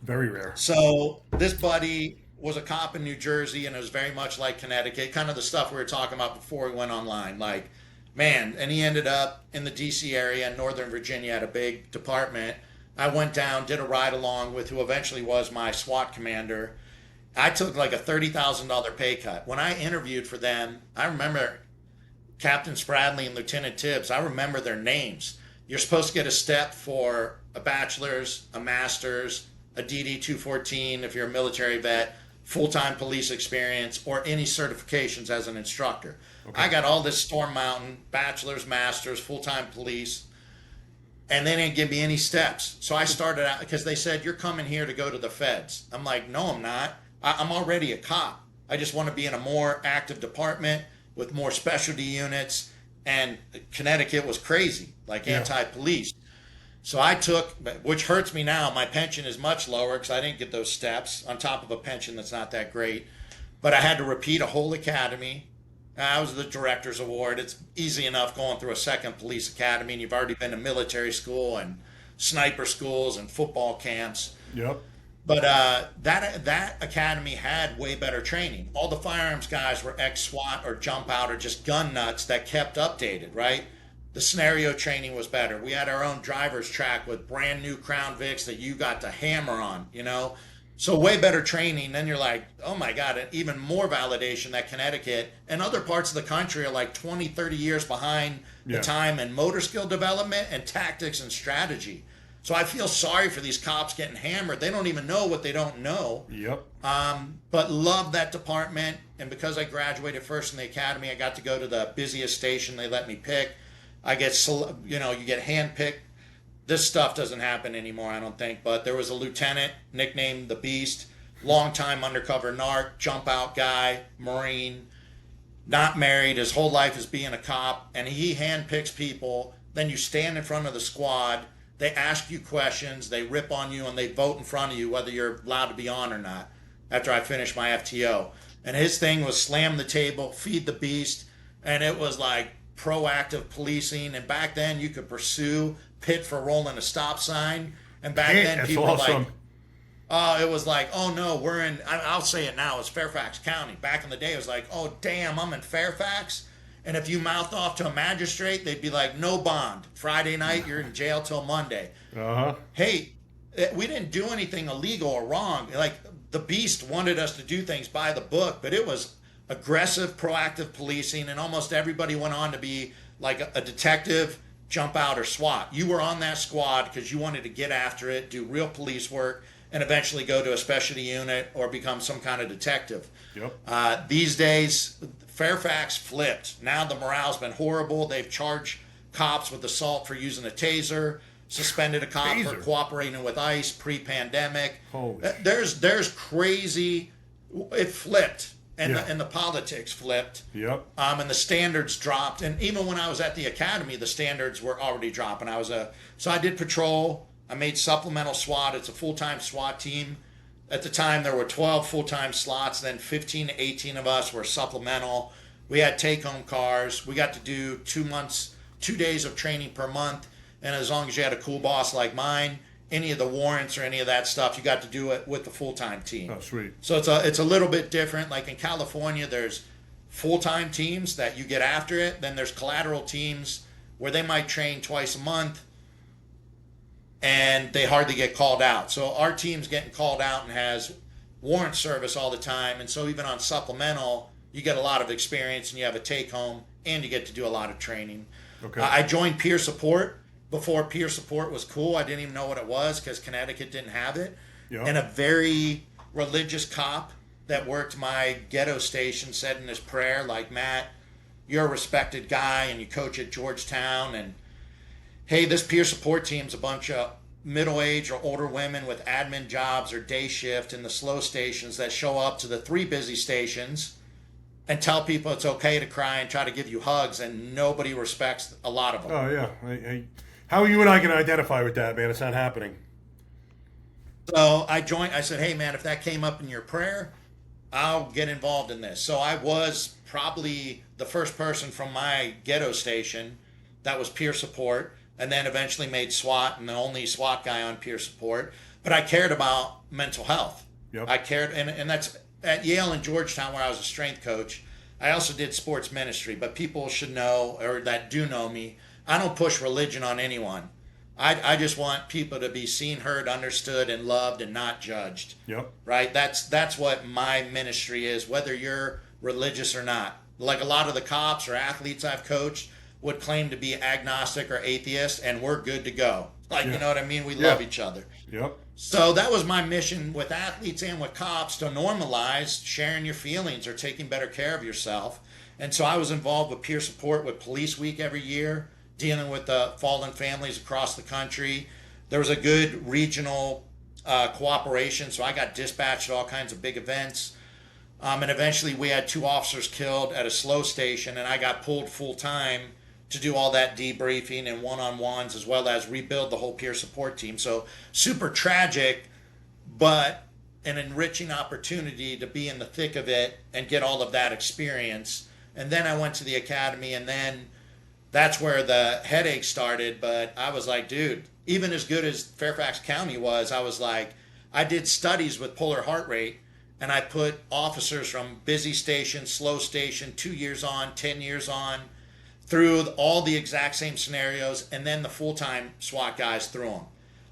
Very rare. So this buddy was a cop in New Jersey, and it was very much like Connecticut, kind of the stuff we were talking about before we went online. Like, man, and he ended up in the DC area in Northern Virginia at a big department. I went down, did a ride along with who eventually was my SWAT commander. I took like a $30,000 pay cut. When I interviewed for them, I remember Captain Spradley and Lieutenant Tibbs. I remember their names. You're supposed to get a step for a bachelor's, a master's, a DD 214 if you're a military vet, full-time police experience, or any certifications as an instructor. Okay. I got all this Storm Mountain, bachelor's, master's, full-time police, and they didn't give me any steps. So I started out, because they said, you're coming here to go to the feds. I'm like, no, I'm not. I'm already a cop. I just want to be in a more active department with more specialty units, and Connecticut was crazy, like anti-police. So I took, which hurts me now, my pension is much lower because I didn't get those steps on top of a pension that's not that great. But I had to repeat a whole academy. I was the director's award. It's easy enough going through a second police academy, and you've already been to military school and sniper schools and football camps. Yep. But that academy had way better training. All the firearms guys were ex-SWAT or jump out or just gun nuts that kept updated, right? The scenario training was better. We had our own driver's track with brand new Crown Vics that you got to hammer on, you know? So way better training. Then you're like, oh my God, and even more validation that Connecticut and other parts of the country are like 20, 30 years behind the time in motor skill development and tactics and strategy. So I feel sorry for these cops getting hammered. They don't even know what they don't know. Yep. But love that department. And because I graduated first in the academy, I got to go to the busiest station they let me pick. I get, you get handpicked. This stuff doesn't happen anymore, I don't think. But there was a lieutenant nicknamed the Beast, longtime undercover narc, jump out guy, Marine, not married. His whole life is being a cop. And he handpicks people. Then you stand in front of the squad. They ask you questions, they rip on you, and they vote in front of you whether you're allowed to be on or not after I finished my FTO. And his thing was slam the table, feed the beast, and it was like proactive policing. And back then you could pursue, pit for rolling a stop sign. And back then people were like, oh, it was like, oh no, we're in, I'll say it now, it's Fairfax County. Back in the day it was like, oh damn, I'm in Fairfax. And if you mouthed off to a magistrate, they'd be like, no bond. Friday night, you're in jail till Monday. Uh-huh. Hey, we didn't do anything illegal or wrong. Like, the Beast wanted us to do things by the book, but it was aggressive, proactive policing, and almost everybody went on to be like a detective, jump out, or SWAT. You were on that squad because you wanted to get after it, do real police work, and eventually go to a specialty unit or become some kind of detective. Yep. These days, Fairfax flipped. Now the morale's been horrible. They've charged cops with assault for using a taser, suspended a cop for cooperating with ICE pre-pandemic. There's crazy. It flipped, and the politics flipped. Yep. And the standards dropped. And even when I was at the academy, the standards were already dropping. So I did patrol. I made supplemental SWAT. It's a full-time SWAT team. At the time, there were 12 full-time slots. Then 15 to 18 of us were supplemental. We had take-home cars. We got to do 2 days of training per month. And as long as you had a cool boss like mine, any of the warrants or any of that stuff, you got to do it with the full-time team. Oh, sweet. So it's a little bit different. Like in California, there's full-time teams that you get after it. Then there's collateral teams where they might train twice a month, and they hardly get called out. So our team's getting called out and has warrant service all the time. And so even on supplemental, you get a lot of experience and you have a take home and you get to do a lot of training. Okay. I joined peer support before peer support was cool. I didn't even know what it was because Connecticut didn't have it. Yeah. And a very religious cop that worked my ghetto station said in his prayer, like, Matt, you're a respected guy and you coach at Georgetown. And hey, this peer support team's a bunch of middle-aged or older women with admin jobs or day shift in the slow stations that show up to the 3 busy stations and tell people it's okay to cry and try to give you hugs, and nobody respects a lot of them. Oh, yeah. How you and I can identify with that, man? It's not happening. So I joined. I said, hey, man, if that came up in your prayer, I'll get involved in this. So I was probably the first person from my ghetto station that was peer support, and then eventually made SWAT and the only SWAT guy on peer support. But I cared about mental health. Yep. I cared, and that's at Yale and Georgetown where I was a strength coach. I also did sports ministry, but people should know, or that do know me, I don't push religion on anyone. I just want people to be seen, heard, understood, and loved, and not judged. Yep. Right? That's what my ministry is, whether you're religious or not. Like a lot of the cops or athletes I've coached would claim to be agnostic or atheist, and we're good to go. Like, you know what I mean? We love each other. Yep. So that was my mission with athletes and with cops, to normalize sharing your feelings or taking better care of yourself. And so I was involved with peer support with Police Week every year, dealing with the fallen families across the country. There was a good regional cooperation, so I got dispatched to all kinds of big events. And eventually we had 2 officers killed at a slow station, and I got pulled full time to do all that debriefing and one-on-ones, as well as rebuild the whole peer support team. So super tragic, but an enriching opportunity to be in the thick of it and get all of that experience. And then I went to the academy, and then that's where the headache started. But I was like, dude, even as good as Fairfax County was, I was like, I did studies with polar heart rate, and I put officers from busy station, slow station, 2 years on, 10 years on, through all the exact same scenarios, and then the full-time SWAT guys through them.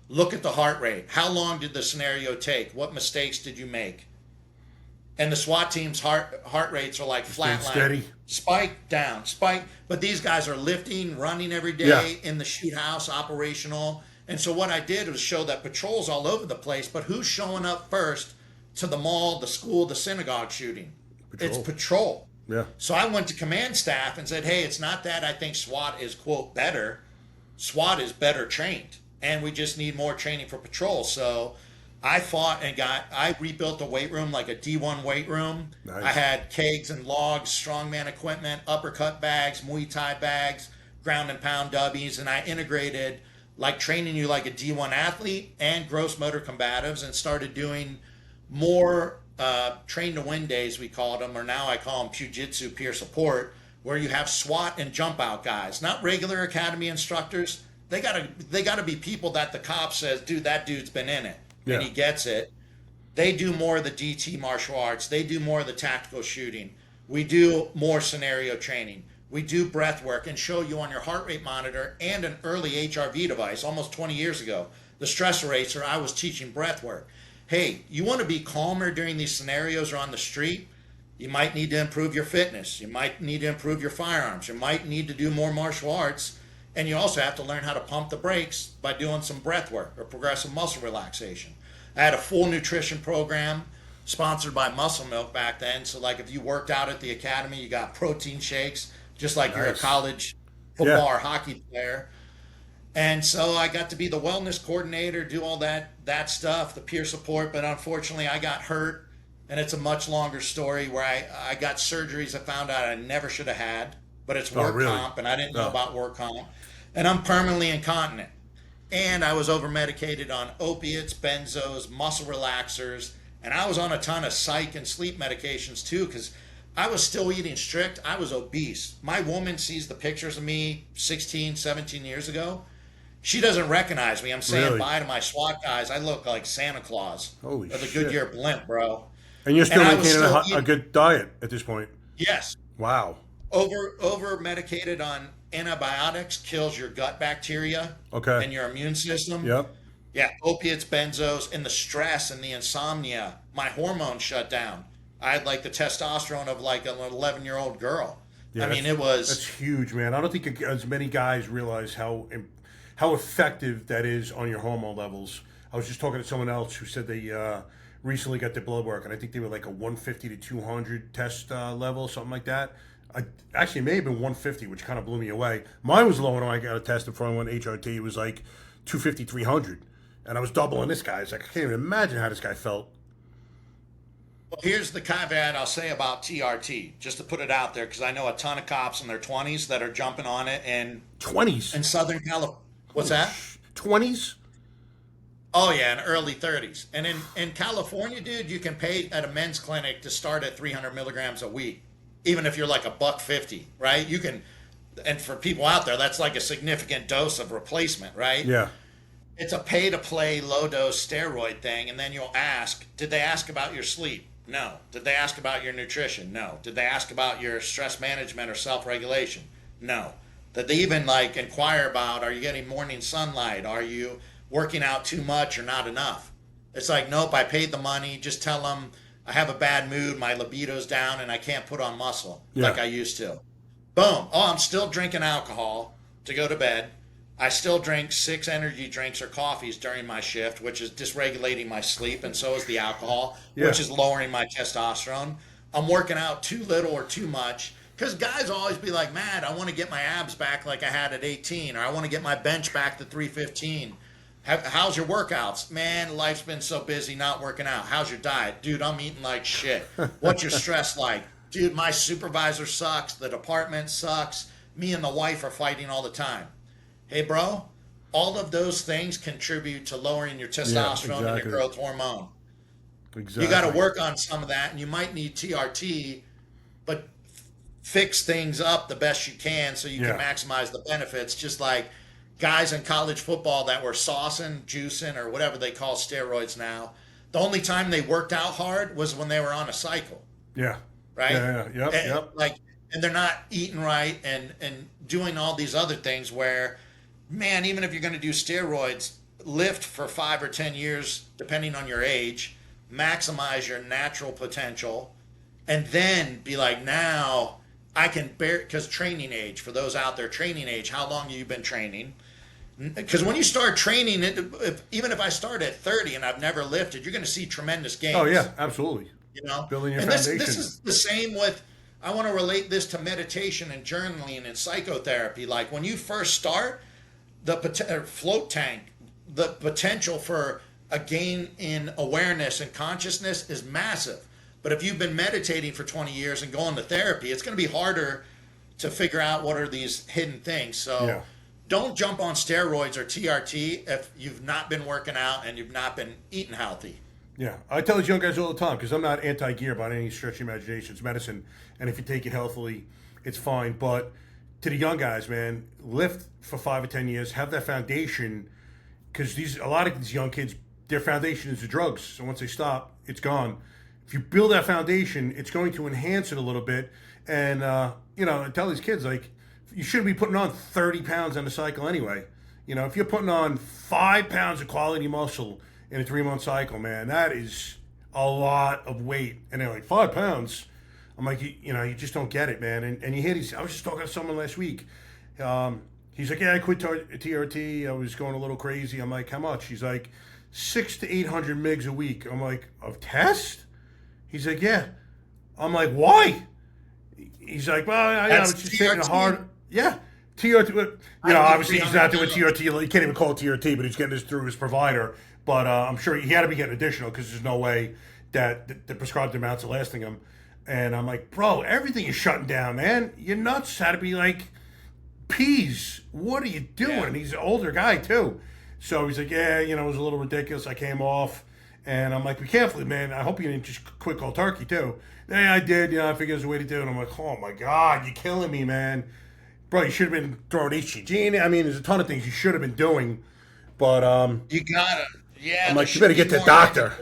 Look at the heart rate. How long did the scenario take? What mistakes did you make? And the SWAT team's heart rates are like flatline. Steady. Spike, down, spike. But these guys are lifting, running every day in the shoot house, operational. And so what I did was show that patrols all over the place, but who's showing up first to the mall, the school, the synagogue shooting? It's patrol. Yeah. So I went to command staff and said, hey, it's not that I think SWAT is, quote, better. SWAT is better trained, and we just need more training for patrol. So I fought and I rebuilt the weight room like a D1 weight room. Nice. I had kegs and logs, strongman equipment, uppercut bags, Muay Thai bags, ground and pound dubbies, and I integrated like training you like a D1 athlete and gross motor combatives, and started doing more train to win days, we called them, or now I call them Pujitsu peer support, where you have SWAT and jump out guys, not regular academy instructors. They gotta be people that the cop says, dude, that dude's been in it, and he gets it. They do more of the DT martial arts. They do more of the tactical shooting. We do more scenario training. We do breath work and show you on your heart rate monitor and an early HRV device almost 20 years ago, the stress eraser. I was teaching breath work. Hey, you want to be calmer during these scenarios or on the street? You might need to improve your fitness. You might need to improve your firearms. You might need to do more martial arts. And you also have to learn how to pump the brakes by doing some breath work or progressive muscle relaxation. I had a full nutrition program sponsored by Muscle Milk back then. So like if you worked out at the academy, you got protein shakes, just like you're a college football or hockey player. And so I got to be the wellness coordinator, do all that stuff, the peer support. But unfortunately, I got hurt, and it's a much longer story where I got surgeries I found out I never should have had. But it's work comp, and I didn't know about work comp. And I'm permanently incontinent. And I was over-medicated on opiates, benzos, muscle relaxers. And I was on a ton of psych and sleep medications, too, because I was still eating strict. I was obese. My woman sees the pictures of me 16, 17 years ago. She doesn't recognize me. I'm saying bye to my SWAT guys. I look like Santa Claus. Holy or the shit. Goodyear blimp, bro. And you're still maintaining a good diet at this point. Yes. Wow. Over medicated on antibiotics kills your gut bacteria and your immune system. Yep. Yeah, opiates, benzos, and the stress and the insomnia. My hormones shut down. I had like the testosterone of like an 11-year-old girl. Yeah, I mean, it was. That's huge, man. I don't think as many guys realize how effective that is on your hormone levels. I was just talking to someone else who said they recently got their blood work, and I think they were like a 150 to 200 test level, something like that. Actually, it may have been 150, which kind of blew me away. Mine was low when I got a test before I went HRT. It was like 250, 300. And I was doubling this guy. It's like, I can't even imagine how this guy felt. Well, here's the caveat I'll say about TRT, just to put it out there, because I know a ton of cops in their 20s that are jumping on it. And 20s? in Southern California. What's that? 20s? Oh, yeah, in early 30s. And in California, dude, you can pay at a men's clinic to start at 300 milligrams a week, even if you're like $150, right? You can, and for people out there, that's like a significant dose of replacement, right? Yeah. It's a pay-to-play low-dose steroid thing, and then you'll ask, did they ask about your sleep? No. Did they ask about your nutrition? No. Did they ask about your stress management or self-regulation? No. Did they even like inquire about, are you getting morning sunlight? Are you working out too much or not enough? It's like, nope, I paid the money. Just tell them I have a bad mood, my libido's down, and I can't put on muscle like I used to. Boom. Oh, I'm still drinking alcohol to go to bed. I still drink 6 energy drinks or coffees during my shift, which is dysregulating my sleep, and so is the alcohol, which is lowering my testosterone. I'm working out too little or too much, because guys always be like, Matt, I want to get my abs back like I had at 18, or I want to get my bench back to 315. How's your workouts? Man, life's been so busy not working out. How's your diet? Dude, I'm eating like shit. What's your stress like? Dude, my supervisor sucks. The department sucks. Me and the wife are fighting all the time. Hey, bro, all of those things contribute to lowering your testosterone and your growth hormone. Exactly. You got to work on some of that, and you might need TRT, but fix things up the best you can so you can maximize the benefits, just like guys in college football that were saucing, juicing, or whatever they call steroids now. The only time they worked out hard was when they were on a cycle. Yeah. Right? Yeah. Yep. Like, and they're not eating right and doing all these other things where, man, even if you're going to do steroids, lift for 5 or 10 years, depending on your age, maximize your natural potential, and then be like, now I can bear, because training age, for those out there, training age, how long have you been training? Because when you start training, even if I start at 30 and I've never lifted, you're going to see tremendous gains. Oh, yeah, absolutely. You know? Building your and foundation. This is the same with, I want to relate this to meditation and journaling and psychotherapy. Like when you first start, the float tank, the potential for a gain in awareness and consciousness is massive. But if you've been meditating for 20 years and going to therapy, it's going to be harder to figure out what are these hidden things. So don't jump on steroids or TRT if you've not been working out and you've not been eating healthy. Yeah, I tell these young guys all the time, because I'm not anti-gear by any stretch of the imagination. It's medicine, and if you take it healthily, it's fine. But to the young guys, man, lift for 5 or 10 years, have that foundation, because a lot of these young kids, their foundation is the drugs. So once they stop, it's gone. If you build that foundation, it's going to enhance it a little bit. And, I tell these kids, like, you shouldn't be putting on 30 pounds on the cycle anyway. You know, if you're putting on 5 pounds of quality muscle in a 3-month cycle, man, that is a lot of weight. And they're like, 5 pounds? I'm like, you just don't get it, man. And you hear these, I was just talking to someone last week. He's like, yeah, I quit TRT. I was going a little crazy. I'm like, how much? He's like, 600 to 800 mgs a week. I'm like, of test? He's like, yeah. I'm like, why? He's like, well, I was just taking a hard. Yeah. TRT. Obviously he's not doing TRT. You can't even call it TRT, but he's getting this through his provider. But I'm sure he had to be getting additional, because there's no way that the prescribed amounts are lasting him. And I'm like, bro, everything is shutting down, man. You're nuts. Had to be like, peas. What are you doing? Yeah. And he's an older guy, too. So he's like, yeah, it was a little ridiculous. I came off. And I'm like, be careful, man. I hope you didn't just quit cold turkey, too. Yeah, I did. I figured there's a way to do it. And I'm like, oh, my God, you're killing me, man. Bro, you should have been throwing HGG in. I mean, there's a ton of things you should have been doing. But you got to. Yeah. I'm like, you better get to the doctor.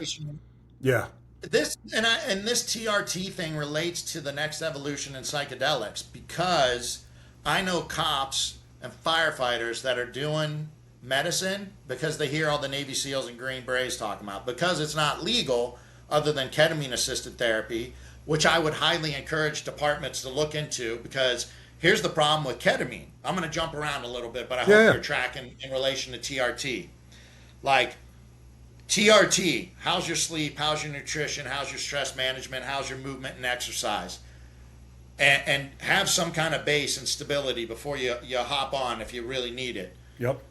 Yeah. This TRT thing relates to the next evolution in psychedelics, because I know cops and firefighters that are doing medicine because they hear all the Navy SEALs and Green Berets talking about, because it's not legal other than ketamine assisted therapy. which I would highly encourage departments to look into, because here's the problem with ketamine. I'm going to jump around a little bit, but I hope you're tracking in relation to TRT. Like TRT, how's your sleep? How's your nutrition? How's your stress management? How's your movement and exercise? And have some kind of base and stability before you hop on if you really need it. Yep.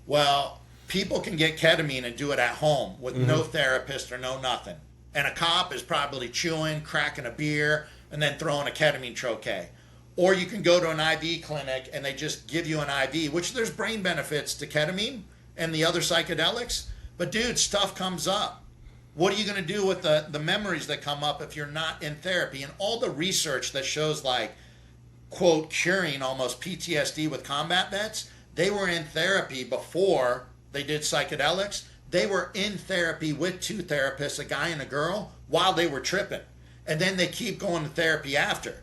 Well, people can get ketamine and do it at home with no therapist or no nothing. And a cop is probably chewing, cracking a beer, and then throwing a ketamine troche. Or you can go to an IV clinic and they just give you an IV, which there's brain benefits to ketamine and the other psychedelics. But dude, stuff comes up. What are you going to do with the memories that come up if you're not in therapy? And all the research that shows, like, quote, curing almost PTSD with combat vets, they were in therapy before they did psychedelics. They were in therapy with two therapists, a guy and a girl, while they were tripping. And then they keep going to therapy after.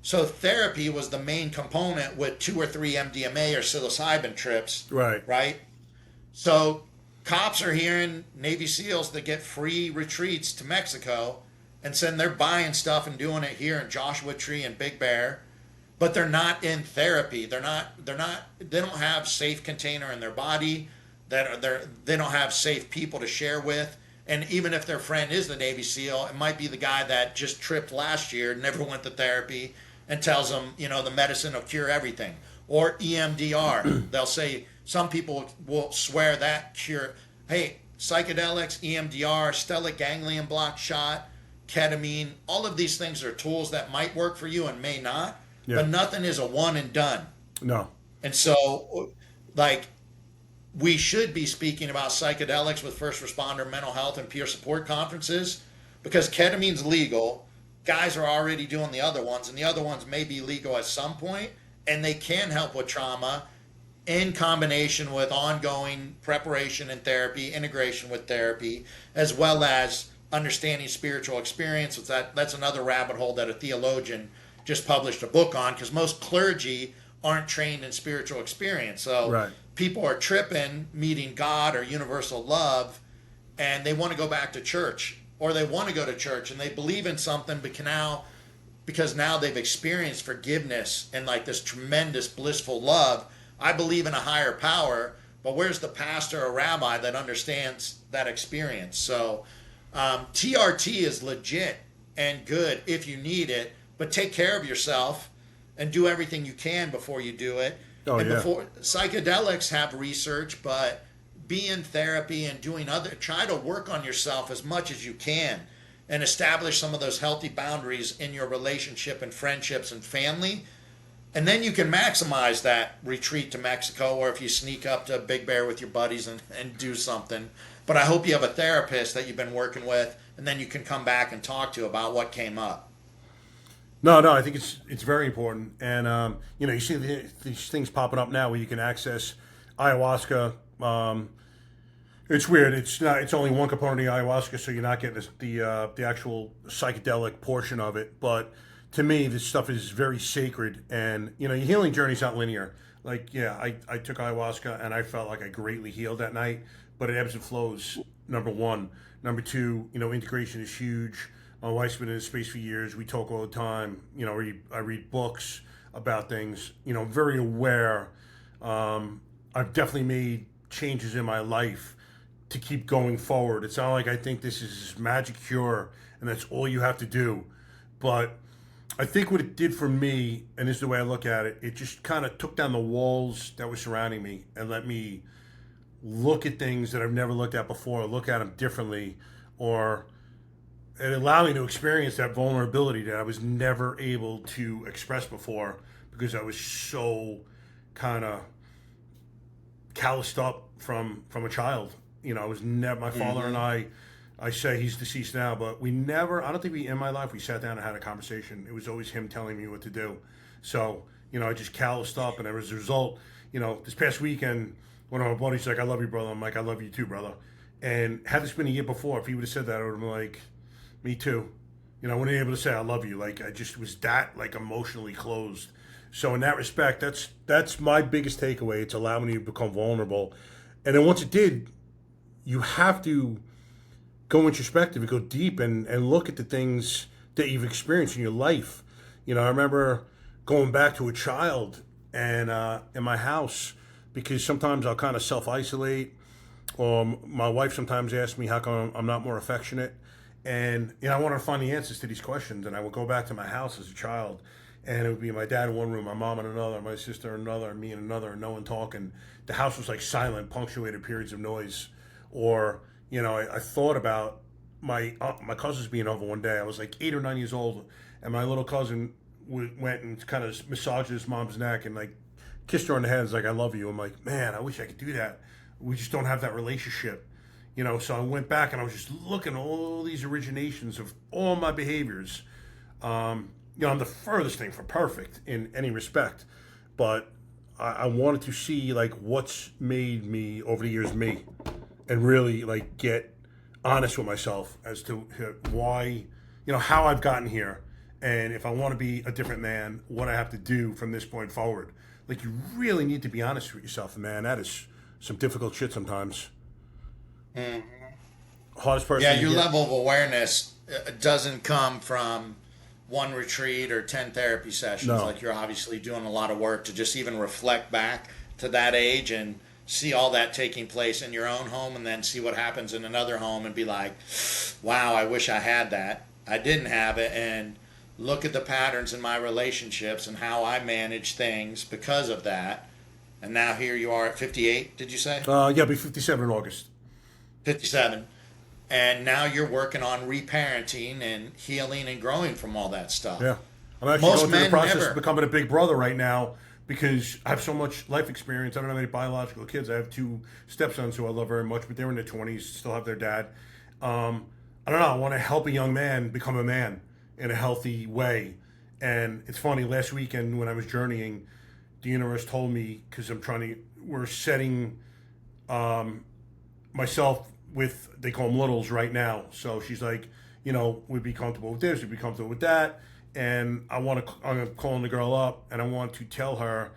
So therapy was the main component with 2 or 3 MDMA or psilocybin trips. Right? So cops are hearing Navy SEALs that get free retreats to Mexico, and then they're buying stuff and doing it here in Joshua Tree and Big Bear, but they're not in therapy. They don't have safe container in their body. They don't have safe people to share with. And even if their friend is the Navy SEAL, it might be the guy that just tripped last year, never went to therapy, and tells them, the medicine will cure everything. Or EMDR. They'll say, some people will swear that cure. Hey, psychedelics, EMDR, stellate ganglion block shot, ketamine, all of these things are tools that might work for you and may not. Yeah. But nothing is a one and done. No. And so, like, we should be speaking about psychedelics with first responder mental health and peer support conferences, because ketamine's legal. Guys are already doing the other ones, and the other ones may be legal at some point, and they can help with trauma in combination with ongoing preparation and therapy, integration with therapy, as well as understanding spiritual experience. That's another rabbit hole that a theologian just published a book on, because most clergy aren't trained in spiritual experience. So people are tripping, meeting God or universal love, and they want to go back to church, or they want to go to church and they believe in something, but because now they've experienced forgiveness and like this tremendous blissful love. I believe in a higher power, but where's the pastor or rabbi that understands that experience? So TRT is legit and good if you need it, but take care of yourself and do everything you can before you do it. Before psychedelics have research, but be in therapy and try to work on yourself as much as you can and establish some of those healthy boundaries in your relationship and friendships and family. And then you can maximize that retreat to Mexico, or if you sneak up to Big Bear with your buddies and do something. But I hope you have a therapist that you've been working with, and then you can come back and talk to about what came up. No, I think it's very important. And, you see these things popping up now where you can access ayahuasca. It's weird. It's only one component of the ayahuasca, so you're not getting the actual psychedelic portion of it. But to me, this stuff is very sacred. And, your healing journey's not linear. Like, I took ayahuasca and I felt like I greatly healed that night, but it ebbs and flows, number one. Number two, integration is huge. My wife's been in this space for years. We talk all the time. I read books about things. Very aware. I've definitely made changes in my life to keep going forward. It's not like I think this is this magic cure and that's all you have to do. But I think what it did for me, and this is the way I look at it, it just kind of took down the walls that were surrounding me and let me look at things that I've never looked at before, look at them differently, or it allowed me to experience that vulnerability that I was never able to express before, because I was so kind of calloused up from a child. I was never, my father and I say he's deceased now, but I don't think in my life we sat down and had a conversation. It was always him telling me what to do. So, I just calloused up, and as a result, this past weekend, one of my buddies was like, "I love you, brother." I'm like, "I love you too, brother." And had this been a year before, if he would have said that, I would have been like, "Me too." I wouldn't be able to say I love you. Like, I just was that like emotionally closed. So in that respect, that's my biggest takeaway. It's allowing me to become vulnerable. And then once it did, you have to go introspective and go deep and look at the things that you've experienced in your life. You know, I remember going back to a child and in my house, because sometimes I'll kind of self-isolate, or my wife sometimes asks me how come I'm not more affectionate. And, you know, I wanted to find the answers to these questions. And I would go back to my house as a child, and it would be my dad in one room, my mom in another, my sister in another, and me in another, and no one talking. The house was like silent, punctuated periods of noise. Or, you know, I thought about my cousins being over one day. I was like 8 or 9 years old, and my little cousin went and kind of massaged his mom's neck and like kissed her on the head. It's like, I love you. I'm like, man, I wish I could do that. We just don't have that relationship, you know. So I went back and I was just looking at all these originations of all my behaviors. You know, I'm the furthest thing from perfect in any respect, but I wanted to see like what's made me over the years me, and really like get honest with myself as to why, you know, how I've gotten here. And if I want to be a different man, what I have to do from this point forward. Like, you really need to be honest with yourself, man. That is some difficult shit sometimes. Hardest person. Yeah, your level of awareness doesn't come from one retreat or 10 therapy sessions. No. Like, you're obviously doing a lot of work to just even reflect back to that age and see all that taking place in your own home, and then see what happens in another home and be like, wow, I wish I had that. I didn't have it, and look at the patterns in my relationships and how I manage things because of that. And now here you are at 58, did you say? Yeah, I'll be 57 in August. 57. And now you're working on reparenting and healing and growing from all that stuff. Yeah. I'm actually Most going through the men process never. of becoming a big brother right now, because I have so much life experience. I don't have any biological kids. I have 2 stepsons who I love very much, but they're in their 20s, still have their dad. I don't know. I want to help a young man become a man in a healthy way. And it's funny, last weekend when I was journeying, the universe told me, because we're setting myself with, they call them littles right now. So she's like, you know, we'd be comfortable with this, we'd be comfortable with that. And I'm calling the girl up, and I want to tell her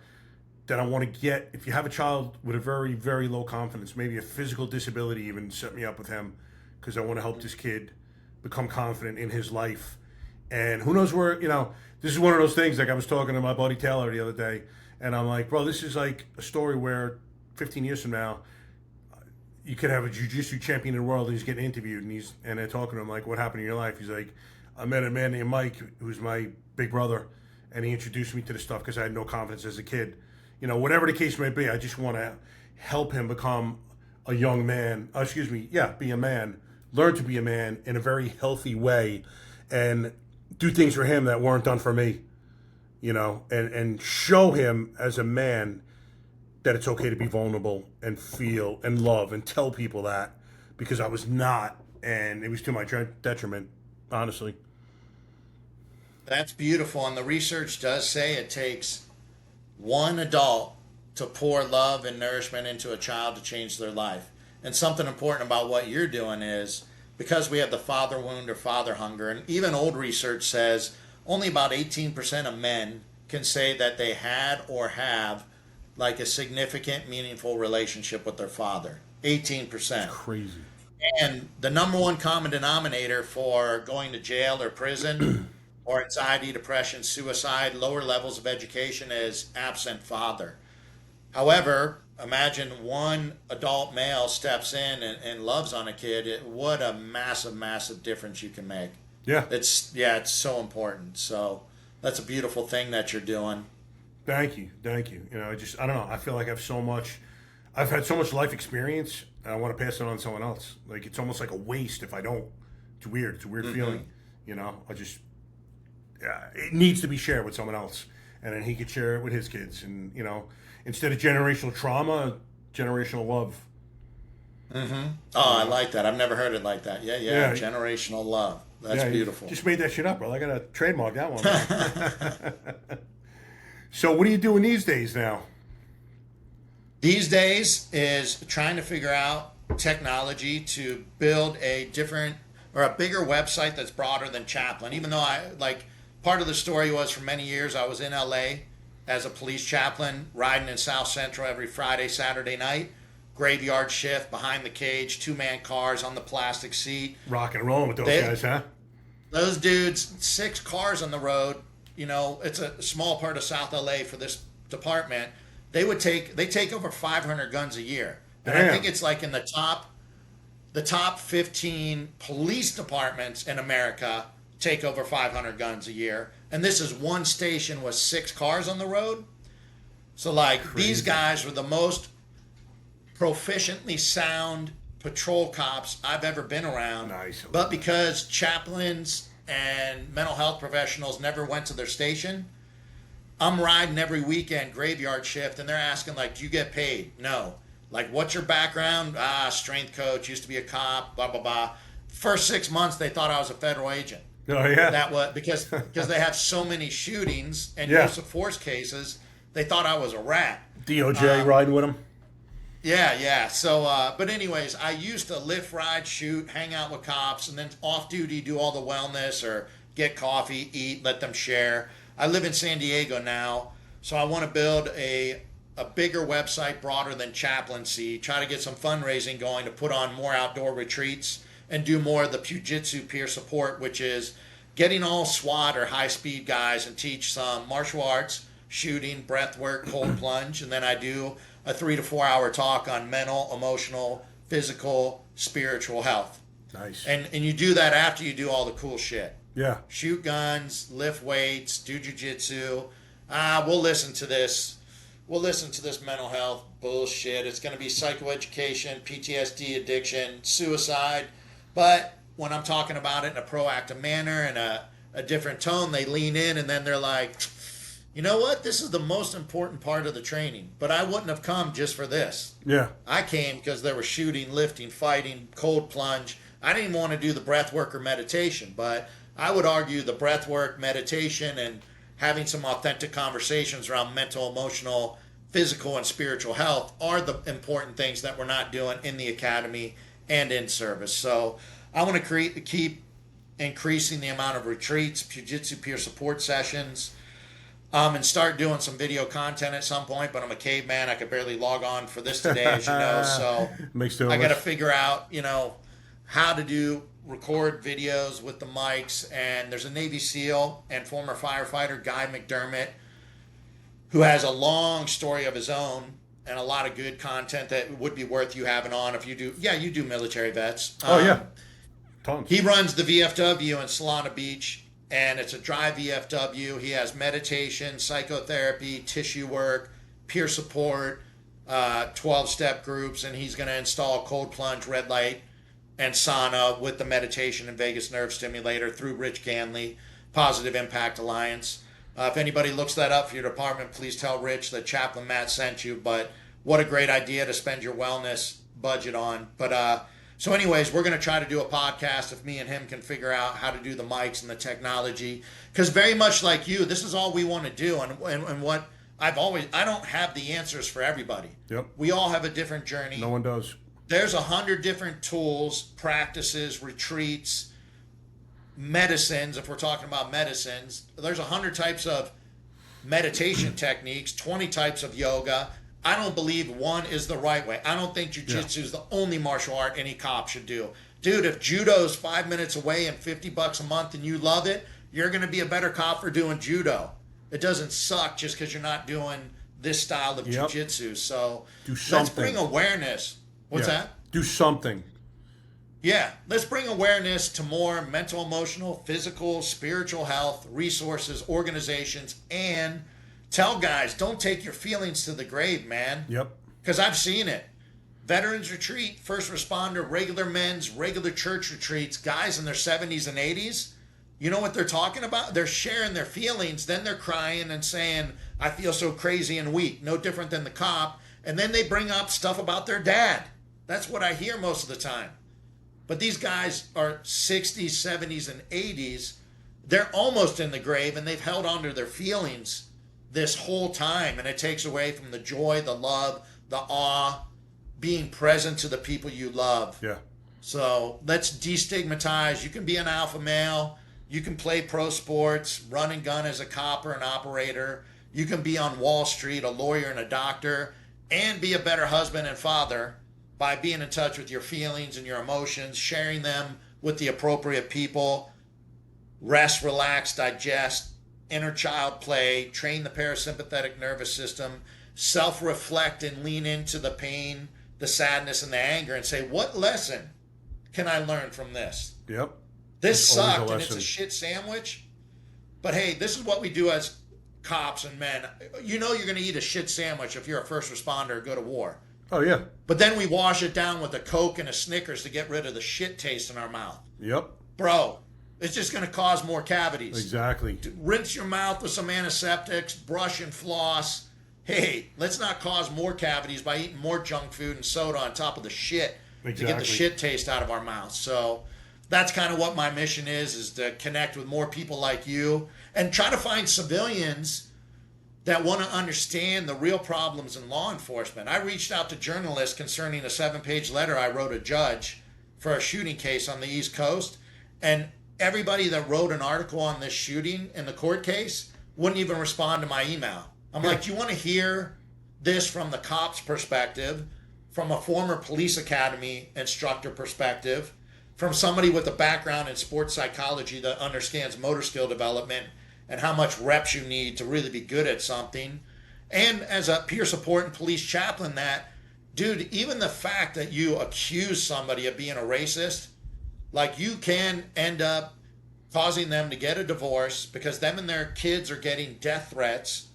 that I want to get, if you have a child with a very, very low confidence, maybe a physical disability even, set me up with him, because I want to help this kid become confident in his life. And who knows where, you know, this is one of those things, like I was talking to my buddy Taylor the other day, and I'm like, bro, this is like a story where 15 years from now, you could have a jiu-jitsu champion in the world, and he's getting interviewed, and they're talking to him like, what happened in your life? He's like, I met a man named Mike, who's my big brother, and he introduced me to this stuff because I had no confidence as a kid. You know, whatever the case may be, I just want to help him become a young man, be a man, learn to be a man in a very healthy way, and do things for him that weren't done for me, you know, and show him as a man that it's okay to be vulnerable and feel and love and tell people that, because I was not, and it was to my detriment, honestly. That's beautiful. And the research does say it takes one adult to pour love and nourishment into a child to change their life. And something important about what you're doing is, because we have the father wound or father hunger, and even old research says only about 18% of men can say that they had or have like a significant, meaningful relationship with their father. 18%. Crazy. And the number one common denominator for going to jail or prison or anxiety, depression, suicide, lower levels of education is absent father. However, imagine one adult male steps in and loves on a kid. What a massive, massive difference you can make. Yeah. It's so important. So that's a beautiful thing that you're doing. Thank you. You know, I don't know. I feel like I've had so much life experience, and I want to pass it on to someone else. Like, it's almost like a waste if I don't. It's weird. It's a weird feeling. You know, it needs to be shared with someone else, and then he could share it with his kids. And, you know, instead of generational trauma, generational love. Oh, I like that. I've never heard it like that. Yeah. Generational love. That's beautiful. Just made that shit up, bro. I got to trademark that one. So what are you doing these days now? These days is trying to figure out technology to build a different or a bigger website that's broader than Chaplain. Even though part of the story was for many years I was in LA as a police chaplain, riding in South Central every Friday, Saturday night, graveyard shift, behind the cage, 2-man cars on the plastic seat. Rock and rolling with those guys, huh? Those dudes, 6 cars on the road. It's a small part of South LA for this department. They take over 500 guns a year, and I think it's like in the top 15 police departments in America take over 500 guns a year, and this is one station with 6 cars on the road. So like Crazy. These guys were the most proficiently sound patrol cops I've ever been around. Nice. But because chaplains and mental health professionals never went to their station, I'm riding every weekend graveyard shift, and they're asking like, "Do you get paid?" No. Like, "What's your background?" Strength coach, used to be a cop, blah blah blah. First 6 months, they thought I was a federal agent. Oh yeah. That was because they have so many shootings and Yeah. use of force cases. They thought I was a rat. DOJ riding with him. Yeah. So, but anyways, I used to lift, ride, shoot, hang out with cops, and then off duty do all the wellness or get coffee, eat, let them share. I live in San Diego now, so I want to build a bigger website, broader than chaplaincy, try to get some fundraising going to put on more outdoor retreats and do more of the Jiu-Jitsu peer support, which is getting all SWAT or high-speed guys and teach some martial arts, shooting, breath work, cold plunge, and then I do a 3 to 4 hour talk on mental, emotional, physical, spiritual health. Nice. And you do that after you do all the cool shit. Yeah. Shoot guns, lift weights, do jiu-jitsu. We'll listen to this. We'll listen to this mental health bullshit. It's going to be psychoeducation, PTSD, addiction, suicide. But when I'm talking about it in a proactive manner and a different tone, they lean in and then they're like, "You know what? This is the most important part of the training. But I wouldn't have come just for this. Yeah. I came because there was shooting, lifting, fighting, cold plunge. I didn't even want to do the breath work or meditation, but I would argue the breath work, meditation, and having some authentic conversations around mental, emotional, physical, and spiritual health are the important things that we're not doing in the academy and in service. So I want to keep increasing the amount of retreats, jiu-jitsu peer support sessions, and start doing some video content at some point. But I'm a caveman. I could barely log on for this today, as you know. So Makes two I of got to us. figure out, how to record videos with the mics. And there's a Navy SEAL and former firefighter, Guy McDermott, who has a long story of his own and a lot of good content that would be worth you having on if you do. Yeah, you do military vets. Oh yeah. Tons. He runs the VFW in Solana Beach, and it's a dry VFW. He has meditation, psychotherapy, tissue work, peer support, 12-step groups, and he's going to install cold plunge, red light, and sauna with the meditation and vagus nerve stimulator through Rich Ganley, Positive Impact Alliance. If anybody looks that up for your department, please tell Rich that Chaplain Matt sent you. But what a great idea to spend your wellness budget on. But so anyways, we're going to try to do a podcast if me and him can figure out how to do the mics and the technology. Because very much like you, this is all we want to do. And what I don't have the answers for everybody. Yep. We all have a different journey. No one does. There's 100 different tools, practices, retreats, medicines. If we're talking about medicines, there's 100 types of meditation techniques, 20 types of yoga. I don't believe one is the right way. I don't think jiu-jitsu is the only martial art any cop should do. Dude, if judo's 5 minutes away and $50 a month and you love it, you're going to be a better cop for doing judo. It doesn't suck just because you're not doing this style of jiu-jitsu. So Do let's something. bring awareness. What's that? Do something. Yeah, let's bring awareness to more mental, emotional, physical, spiritual health, resources, organizations, and tell guys, don't take your feelings to the grave, man. Yep. Because I've seen it. Veterans retreat, first responder, regular men's, regular church retreats, guys in their 70s and 80s, you know what they're talking about? They're sharing their feelings, then they're crying and saying, "I feel so crazy and weak," no different than the cop. And then they bring up stuff about their dad. That's what I hear most of the time. But these guys are 60s, 70s, and 80s. They're almost in the grave, and they've held on to their feelings this whole time. And it takes away from the joy, the love, the awe, being present to the people you love. Yeah. So let's destigmatize. You can be an alpha male. You can play pro sports, run and gun as a cop or an operator. You can be on Wall Street, a lawyer and a doctor, and be a better husband and father by being in touch with your feelings and your emotions, sharing them with the appropriate people, rest, relax, digest, inner child play, train the parasympathetic nervous system, self-reflect and lean into the pain, the sadness, and the anger and say, what lesson can I learn from this? Yep. This It's always a sucked and it's a lesson. shit sandwich. But hey, this is what we do as cops and men. You know you're going to eat a shit sandwich if you're a first responder or go to war. Oh, yeah. But then we wash it down with a Coke and a Snickers to get rid of the shit taste in our mouth. Yep. Bro, it's just going to cause more cavities. Exactly. Rinse your mouth with some antiseptics, brush and floss. Hey, let's not cause more cavities by eating more junk food and soda on top of the shit to get the shit taste out of our mouths. So that's kind of what my mission is to connect with more people like you and try to find civilians that want to understand the real problems in law enforcement. I reached out to journalists concerning a 7-page letter I wrote a judge for a shooting case on the East Coast, and everybody that wrote an article on this shooting in the court case wouldn't even respond to my email. I'm like, do you want to hear this from the cop's perspective, from a former police academy instructor perspective, from somebody with a background in sports psychology that understands motor skill development and how much reps you need to really be good at something, and as a peer support and police chaplain that, dude, even the fact that you accuse somebody of being a racist, like you can end up causing them to get a divorce because them and their kids are getting death threats.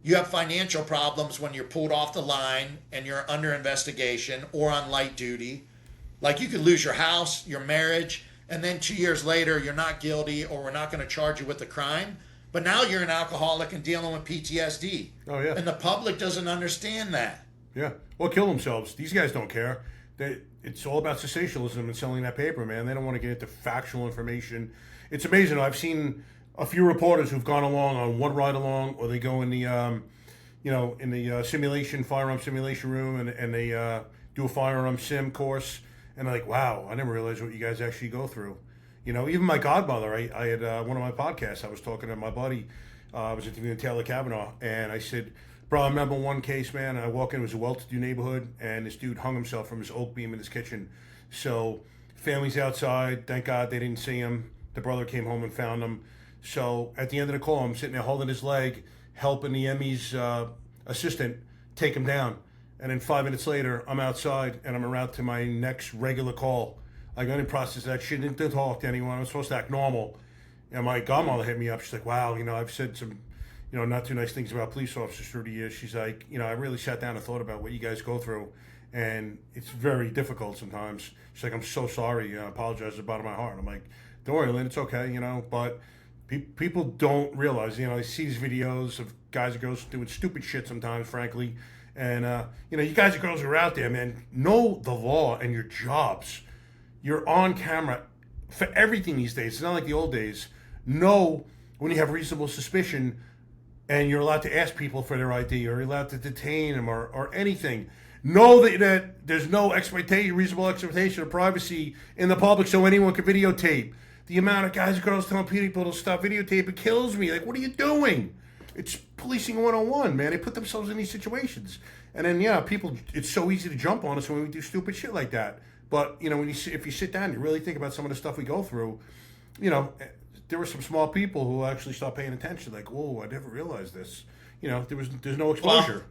You have financial problems when you're pulled off the line and you're under investigation or on light duty. Like you could lose your house, your marriage, and then 2 years later, you're not guilty or we're not going to charge you with the crime. But now you're an alcoholic and dealing with PTSD. Oh, yeah. And the public doesn't understand that. Yeah. Well, kill themselves. These guys don't care. It's all about sensationalism and selling that paper, man. They don't want to get into factual information. It's amazing. I've seen a few reporters who've gone along on one ride along, or they go in the, firearm simulation room, and they do a firearm sim course. And they're like, wow, I never realized what you guys actually go through. You know, even my godmother, I had one of my podcasts, I was talking to my buddy, I was interviewing Taylor Kavanaugh, and I said, bro, I remember one case, man, I walk in, it was a well-to-do neighborhood, and this dude hung himself from his oak beam in his kitchen. So, family's outside, thank God they didn't see him. The brother came home and found him. So, at the end of the call, I'm sitting there holding his leg, helping the ME's assistant take him down. And then 5 minutes later, I'm outside and I'm around to my next regular call. I got in process that shit, didn't talk to anyone. I was supposed to act normal. And my godmother hit me up. She's like, wow, I've said some, not too nice things about police officers through the years. She's like, I really sat down and thought about what you guys go through. And it's very difficult sometimes. She's like, I'm so sorry. I apologize at the bottom of my heart. I'm like, don't worry, Lynn, it's okay, but people don't realize, they see these videos of guys and girls doing stupid shit sometimes, frankly. And, you guys and girls who are out there, man, know the law and your jobs. You're on camera for everything these days. It's not like the old days. Know when you have reasonable suspicion and you're allowed to ask people for their ID or you're allowed to detain them or anything. Know that there's no reasonable expectation of privacy in the public so anyone can videotape. The amount of guys and girls telling people to stop videotape, it kills me. Like, what are you doing? It's policing 101, man. They put themselves in these situations. And then, people, it's so easy to jump on us when we do stupid shit like that. But, if you sit down and you really think about some of the stuff we go through, there were some small people who actually start paying attention. Like, whoa, I never realized this. There's no exposure. Well,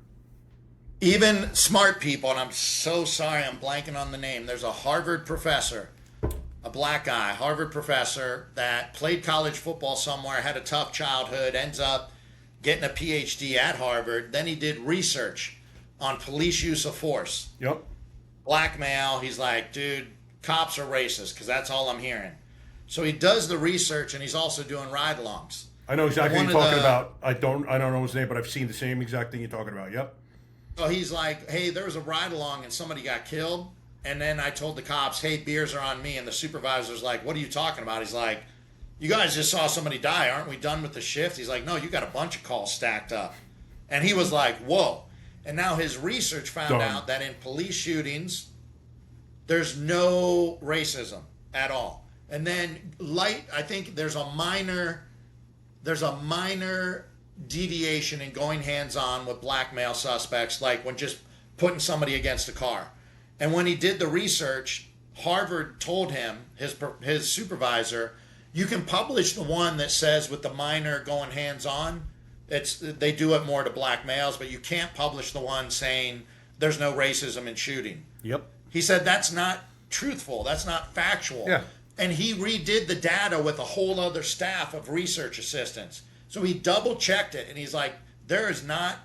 even smart people, and I'm so sorry I'm blanking on the name. There's a Harvard professor, a black guy, Harvard professor that played college football somewhere, had a tough childhood, ends up getting a PhD at Harvard. Then he did research on police use of force. Yep. Black male. He's like, dude, cops are racist because that's all I'm hearing. So he does the research and he's also doing ride-alongs. I know exactly what you're talking about. I don't know his name, but I've seen the same exact thing you're talking about. Yep. So he's like, hey, there was a ride-along and somebody got killed. And then I told the cops, hey, beers are on me. And the supervisor's like, what are you talking about? He's like, you guys just saw somebody die. Aren't we done with the shift? He's like, no, you got a bunch of calls stacked up. And he was like, whoa. And now his research found out that in police shootings, there's no racism at all. And then I think there's a minor deviation in going hands-on with black male suspects, like when just putting somebody against a car. And when he did the research, Harvard told him, his supervisor, You can publish the one that says with the minor going hands-on, they do it more to black males, but you can't publish the one saying there's no racism in shooting. Yep. He said that's not truthful. That's not factual. Yeah. And he redid the data with a whole other staff of research assistants. So he double checked it, and he's like, there is not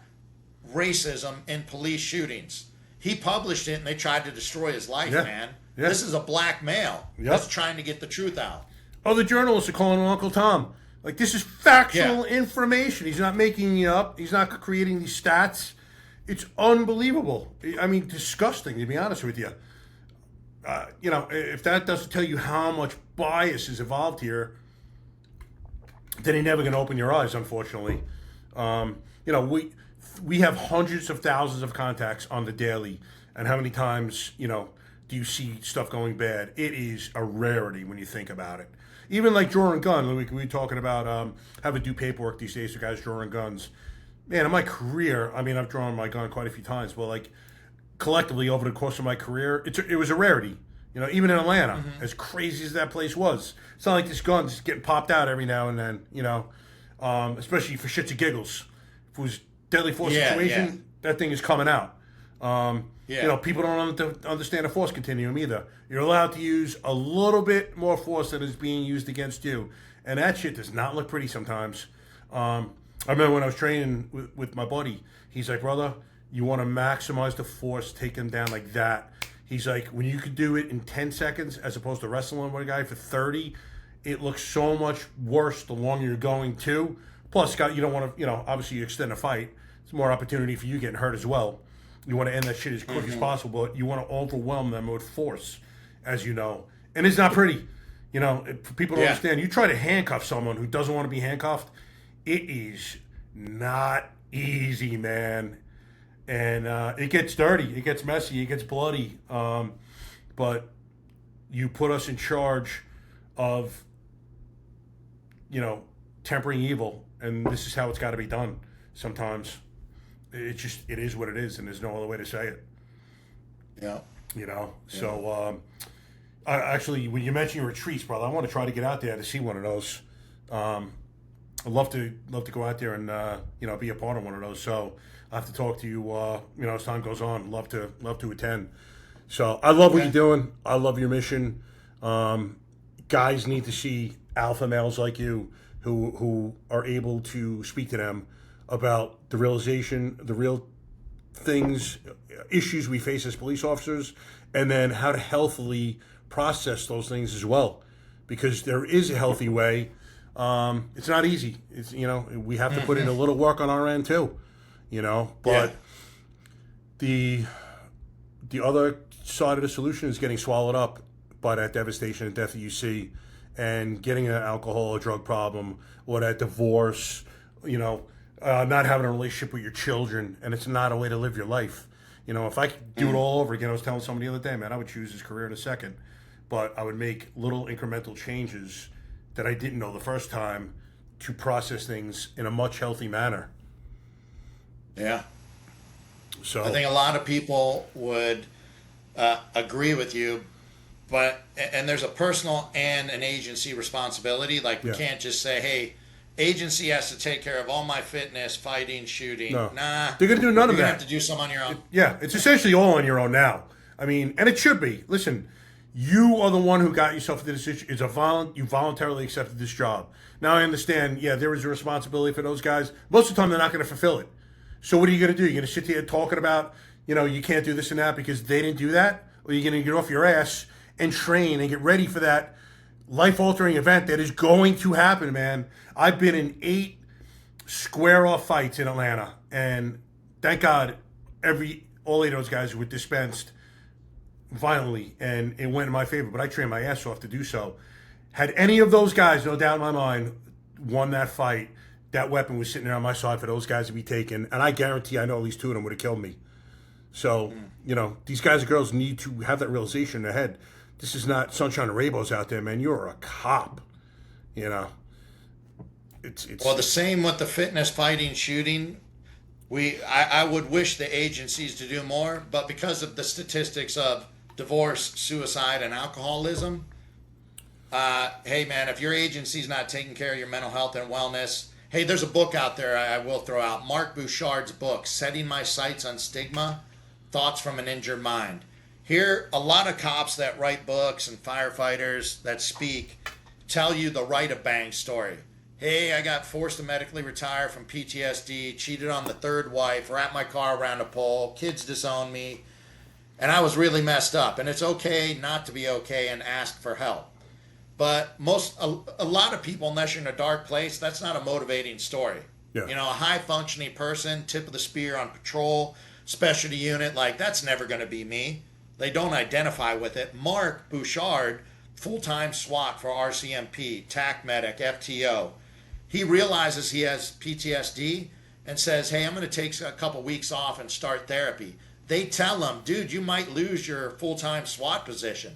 racism in police shootings. He published it, and they tried to destroy his life, man. Yeah. This is a black male that's trying to get the truth out. Oh, the journalists are calling him Uncle Tom. Like, this is factual information. He's not making it up. He's not creating these stats. It's unbelievable. I mean, disgusting, to be honest with you. If that doesn't tell you how much bias is involved here, then you're never going to open your eyes, unfortunately. We have hundreds of thousands of contacts on the daily, and how many times, do you see stuff going bad? It is a rarity when you think about it. Even like drawing a gun, we were talking about having to do paperwork these days for guys drawing guns. Man, in my career, I mean, I've drawn my gun quite a few times, but like collectively over the course of my career, it was a rarity. Even in Atlanta, as crazy as that place was, it's not like this gun's just getting popped out every now and then. Especially for shits and giggles. If it was deadly force situation, that thing is coming out. People don't understand the force continuum either. You're allowed to use a little bit more force than is being used against you, and that shit does not look pretty sometimes. I remember when I was training with my buddy, he's like, brother, you want to maximize the force, take him down like that. He's like, when you could do it in 10 seconds as opposed to wrestling with a guy for 30, it looks so much worse the longer you're going to. Plus, you don't want to, obviously you extend a fight. It's more opportunity for you getting hurt as well. You want to end that shit as quick as possible, but you want to overwhelm them with force, as you know. And it's not pretty. For people to understand, you try to handcuff someone who doesn't want to be handcuffed, it is not easy, man. And it gets dirty, it gets messy, it gets bloody. But you put us in charge of, tempering evil, and this is how it's got to be done sometimes. It is what it is, and there's no other way to say it. Yeah. So actually, when you mention your retreats, brother, I want to try to get out there to see one of those. I'd love to go out there and be a part of one of those. So I have to talk to you as time goes on. Love to attend. So I love what you're doing. I love your mission. Guys need to see alpha males like you who are able to speak to them about the realization, the real things, issues we face as police officers, and then how to healthily process those things as well. Because there is a healthy way. It's not easy. It's we have to put in a little work on our end too. But the other side of the solution is getting swallowed up by that devastation and death that you see, and getting an alcohol or drug problem, or that divorce, not having a relationship with your children, and it's not a way to live your life. If I could do it all over again, I was telling someone the other day, man, I would choose this career in a second, but I would make little incremental changes that I didn't know the first time to process things in a much healthy manner. Yeah. So I think a lot of people would agree with you, and there's a personal and an agency responsibility. Like, we can't just say, hey, agency has to take care of all my fitness, fighting, shooting. No. Nah. They're going to do none of that. You have to do some on your own. It's essentially all on your own now. I mean, and it should be. Listen, you are the one who got yourself into this situation. You voluntarily accepted this job. Now I understand, there is a responsibility for those guys. Most of the time, they're not going to fulfill it. So what are you going to do? You're going to sit there talking about, you can't do this and that because they didn't do that? Or you're going to get off your ass and train and get ready for that life-altering event that is going to happen, man. I've been in 8 square-off fights in Atlanta, and thank God all 8 of those guys were dispensed violently, and it went in my favor, but I trained my ass off to do so. Had any of those guys, no doubt in my mind, won that fight, that weapon was sitting there on my side for those guys to be taken, and I guarantee I know at least 2 of them would have killed me. So, these guys and girls need to have that realization in their head. This is not sunshine and rainbows out there, man. You're a cop. It's well, the same with the fitness, fighting, shooting. I would wish the agencies to do more, but because of the statistics of divorce, suicide, and alcoholism, Hey, man, if your agency's not taking care of your mental health and wellness, hey, there's a book out there I will throw out. Mark Bouchard's book, Setting My Sights on Stigma, Thoughts from an Injured Mind. Here, a lot of cops that write books and firefighters that speak tell you the Rite of Bang story. Hey, I got forced to medically retire from PTSD, cheated on the third wife, wrapped my car around a pole, kids disowned me, and I was really messed up. And it's okay not to be okay and ask for help. But a lot of people, unless you're in a dark place, that's not a motivating story. Yeah. You know, a high functioning person, tip of the spear on patrol, specialty unit, like that's never going to be me. They don't identify with it. Mark Bouchard, full-time SWAT for RCMP, TAC medic, FTO. He realizes he has PTSD and says, hey, I'm going to take a couple weeks off and start therapy. They tell him, dude, you might lose your full-time SWAT position.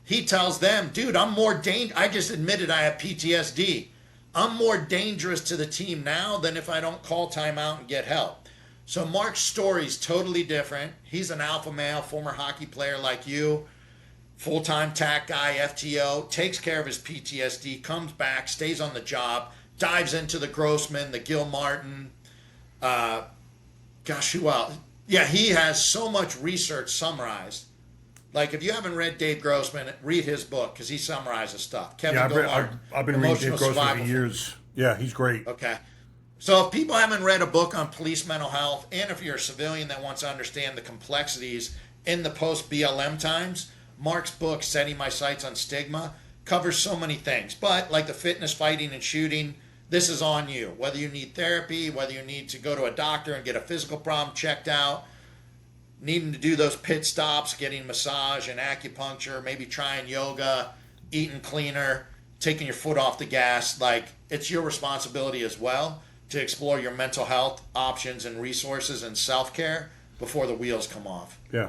He tells them, dude, I'm more dangerous. I just admitted I have PTSD. I'm more dangerous to the team now than if I don't call timeout and get help. So Mark's story is totally different. He's an alpha male, former hockey player like you, full-time TAC guy, FTO, takes care of his PTSD, comes back, stays on the job, dives into the Grossman, the Gil Martin, who else? Yeah, he has so much research summarized. Like, if you haven't read Dave Grossman, read his book because he summarizes stuff. Kevin Gilmar, I've been reading Dave Grossman for years. Yeah, he's great. Okay. So if people haven't read a book on police mental health, and if you're a civilian that wants to understand the complexities in the post-BLM times, Mark's book, Setting My Sights on Stigma, covers so many things. But like the fitness, fighting, and shooting, this is on you. Whether you need therapy, whether you need to go to a doctor and get a physical problem checked out, needing to do those pit stops, getting massage and acupuncture, maybe trying yoga, eating cleaner, taking your foot off the gas, like it's your responsibility as well to explore your mental health options and resources and self-care before the wheels come off. Yeah.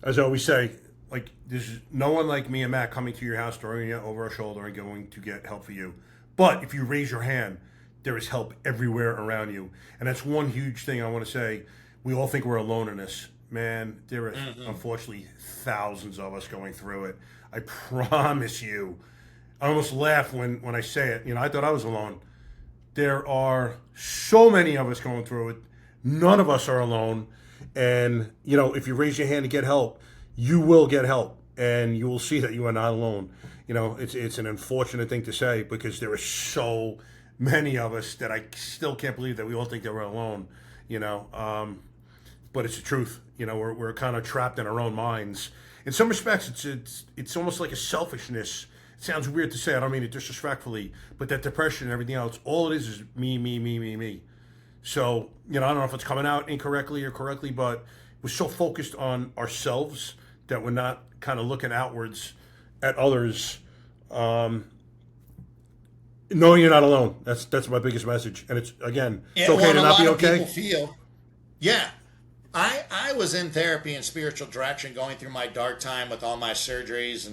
As I always say, like, there's no one like me and Matt coming to your house, throwing you over our shoulder and going to get help for you. But if you raise your hand, there is help everywhere around you. And that's one huge thing I want to say. We all think we're alone in this. Man, there are unfortunately thousands of us going through it. I promise you. I almost laugh when I say it. You know, I thought I was alone. There are so many of us going through it. None of us are alone. And, you know, if you raise your hand to get help, you will get help. And you will see that you are not alone. You know, it's an unfortunate thing to say because there are so many of us that I still can't believe that we all think that we're alone, you know. But it's the truth. You know, we're kind of trapped in our own minds. In some respects, it's almost like a selfishness. It sounds weird to say. I don't mean it disrespectfully, but that depression and everything else, all it is me, me, me, me, me. So, you know, I don't know if it's coming out incorrectly or correctly, but we're so focused on ourselves that we're not kind of looking outwards at others. Knowing you're not alone. That's my biggest message. And it's, again, it's okay to not be okay. People feel, yeah. I was in therapy and spiritual direction going through my dark time with all my surgeries,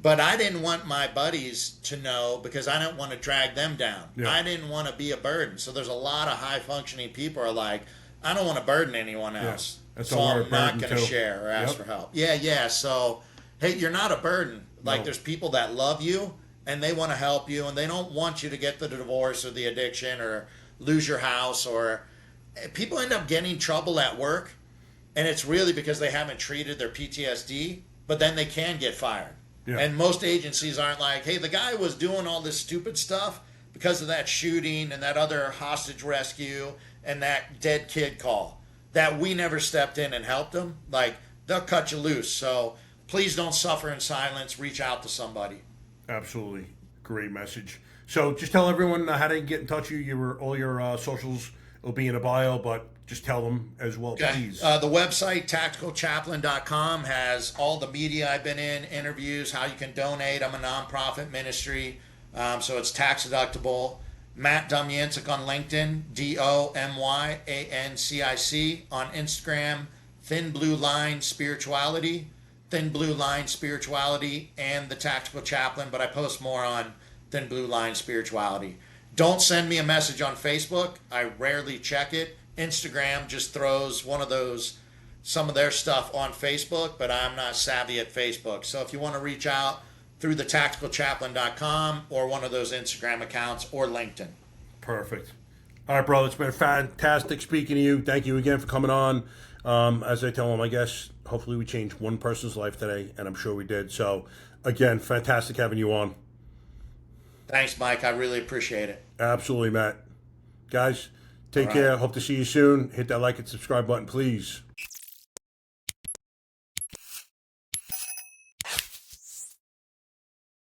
but I didn't want my buddies to know because I didn't want to drag them down. Yeah. I didn't want to be a burden. So there's a lot of high functioning people are like, I don't want to burden anyone else. Yeah, so I'm not going to share or ask for help. Yeah. So, hey, you're not a burden. Like there's people that love you and they want to help you and they don't want you to get the divorce or the addiction or lose your house, or people end up getting trouble at work, and it's really because they haven't treated their PTSD, but then they can get fired. Yeah. And most agencies aren't like, hey, the guy was doing all this stupid stuff because of that shooting and that other hostage rescue and that dead kid call that we never stepped in and helped them. Like, they'll cut you loose. So please don't suffer in silence. Reach out to somebody. Absolutely. Great message. So just tell everyone how to get in touch with you. All your socials will be in a bio, but just tell them as well, please. The website, tacticalchaplain.com, has all the media I've been in, interviews, how you can donate. I'm a nonprofit ministry, so it's tax deductible. Matt Domyancic on LinkedIn, DOMYANCIC. On Instagram, Thin Blue Line Spirituality, and the Tactical Chaplain, but I post more on Thin Blue Line Spirituality. Don't send me a message on Facebook. I rarely check it. Instagram just throws some of their stuff on Facebook, but I'm not savvy at Facebook. So if you want to reach out, through the tacticalchaplain.com or one of those Instagram accounts or LinkedIn. Perfect. All right, brother. It's been fantastic speaking to you. Thank you again for coming on. As I tell them, I guess hopefully we changed one person's life today, and I'm sure we did. So, again, fantastic having you on. Thanks, Mike. I really appreciate it. Absolutely, Matt. Guys, take care. Hope to see you soon. Hit that like and subscribe button, please.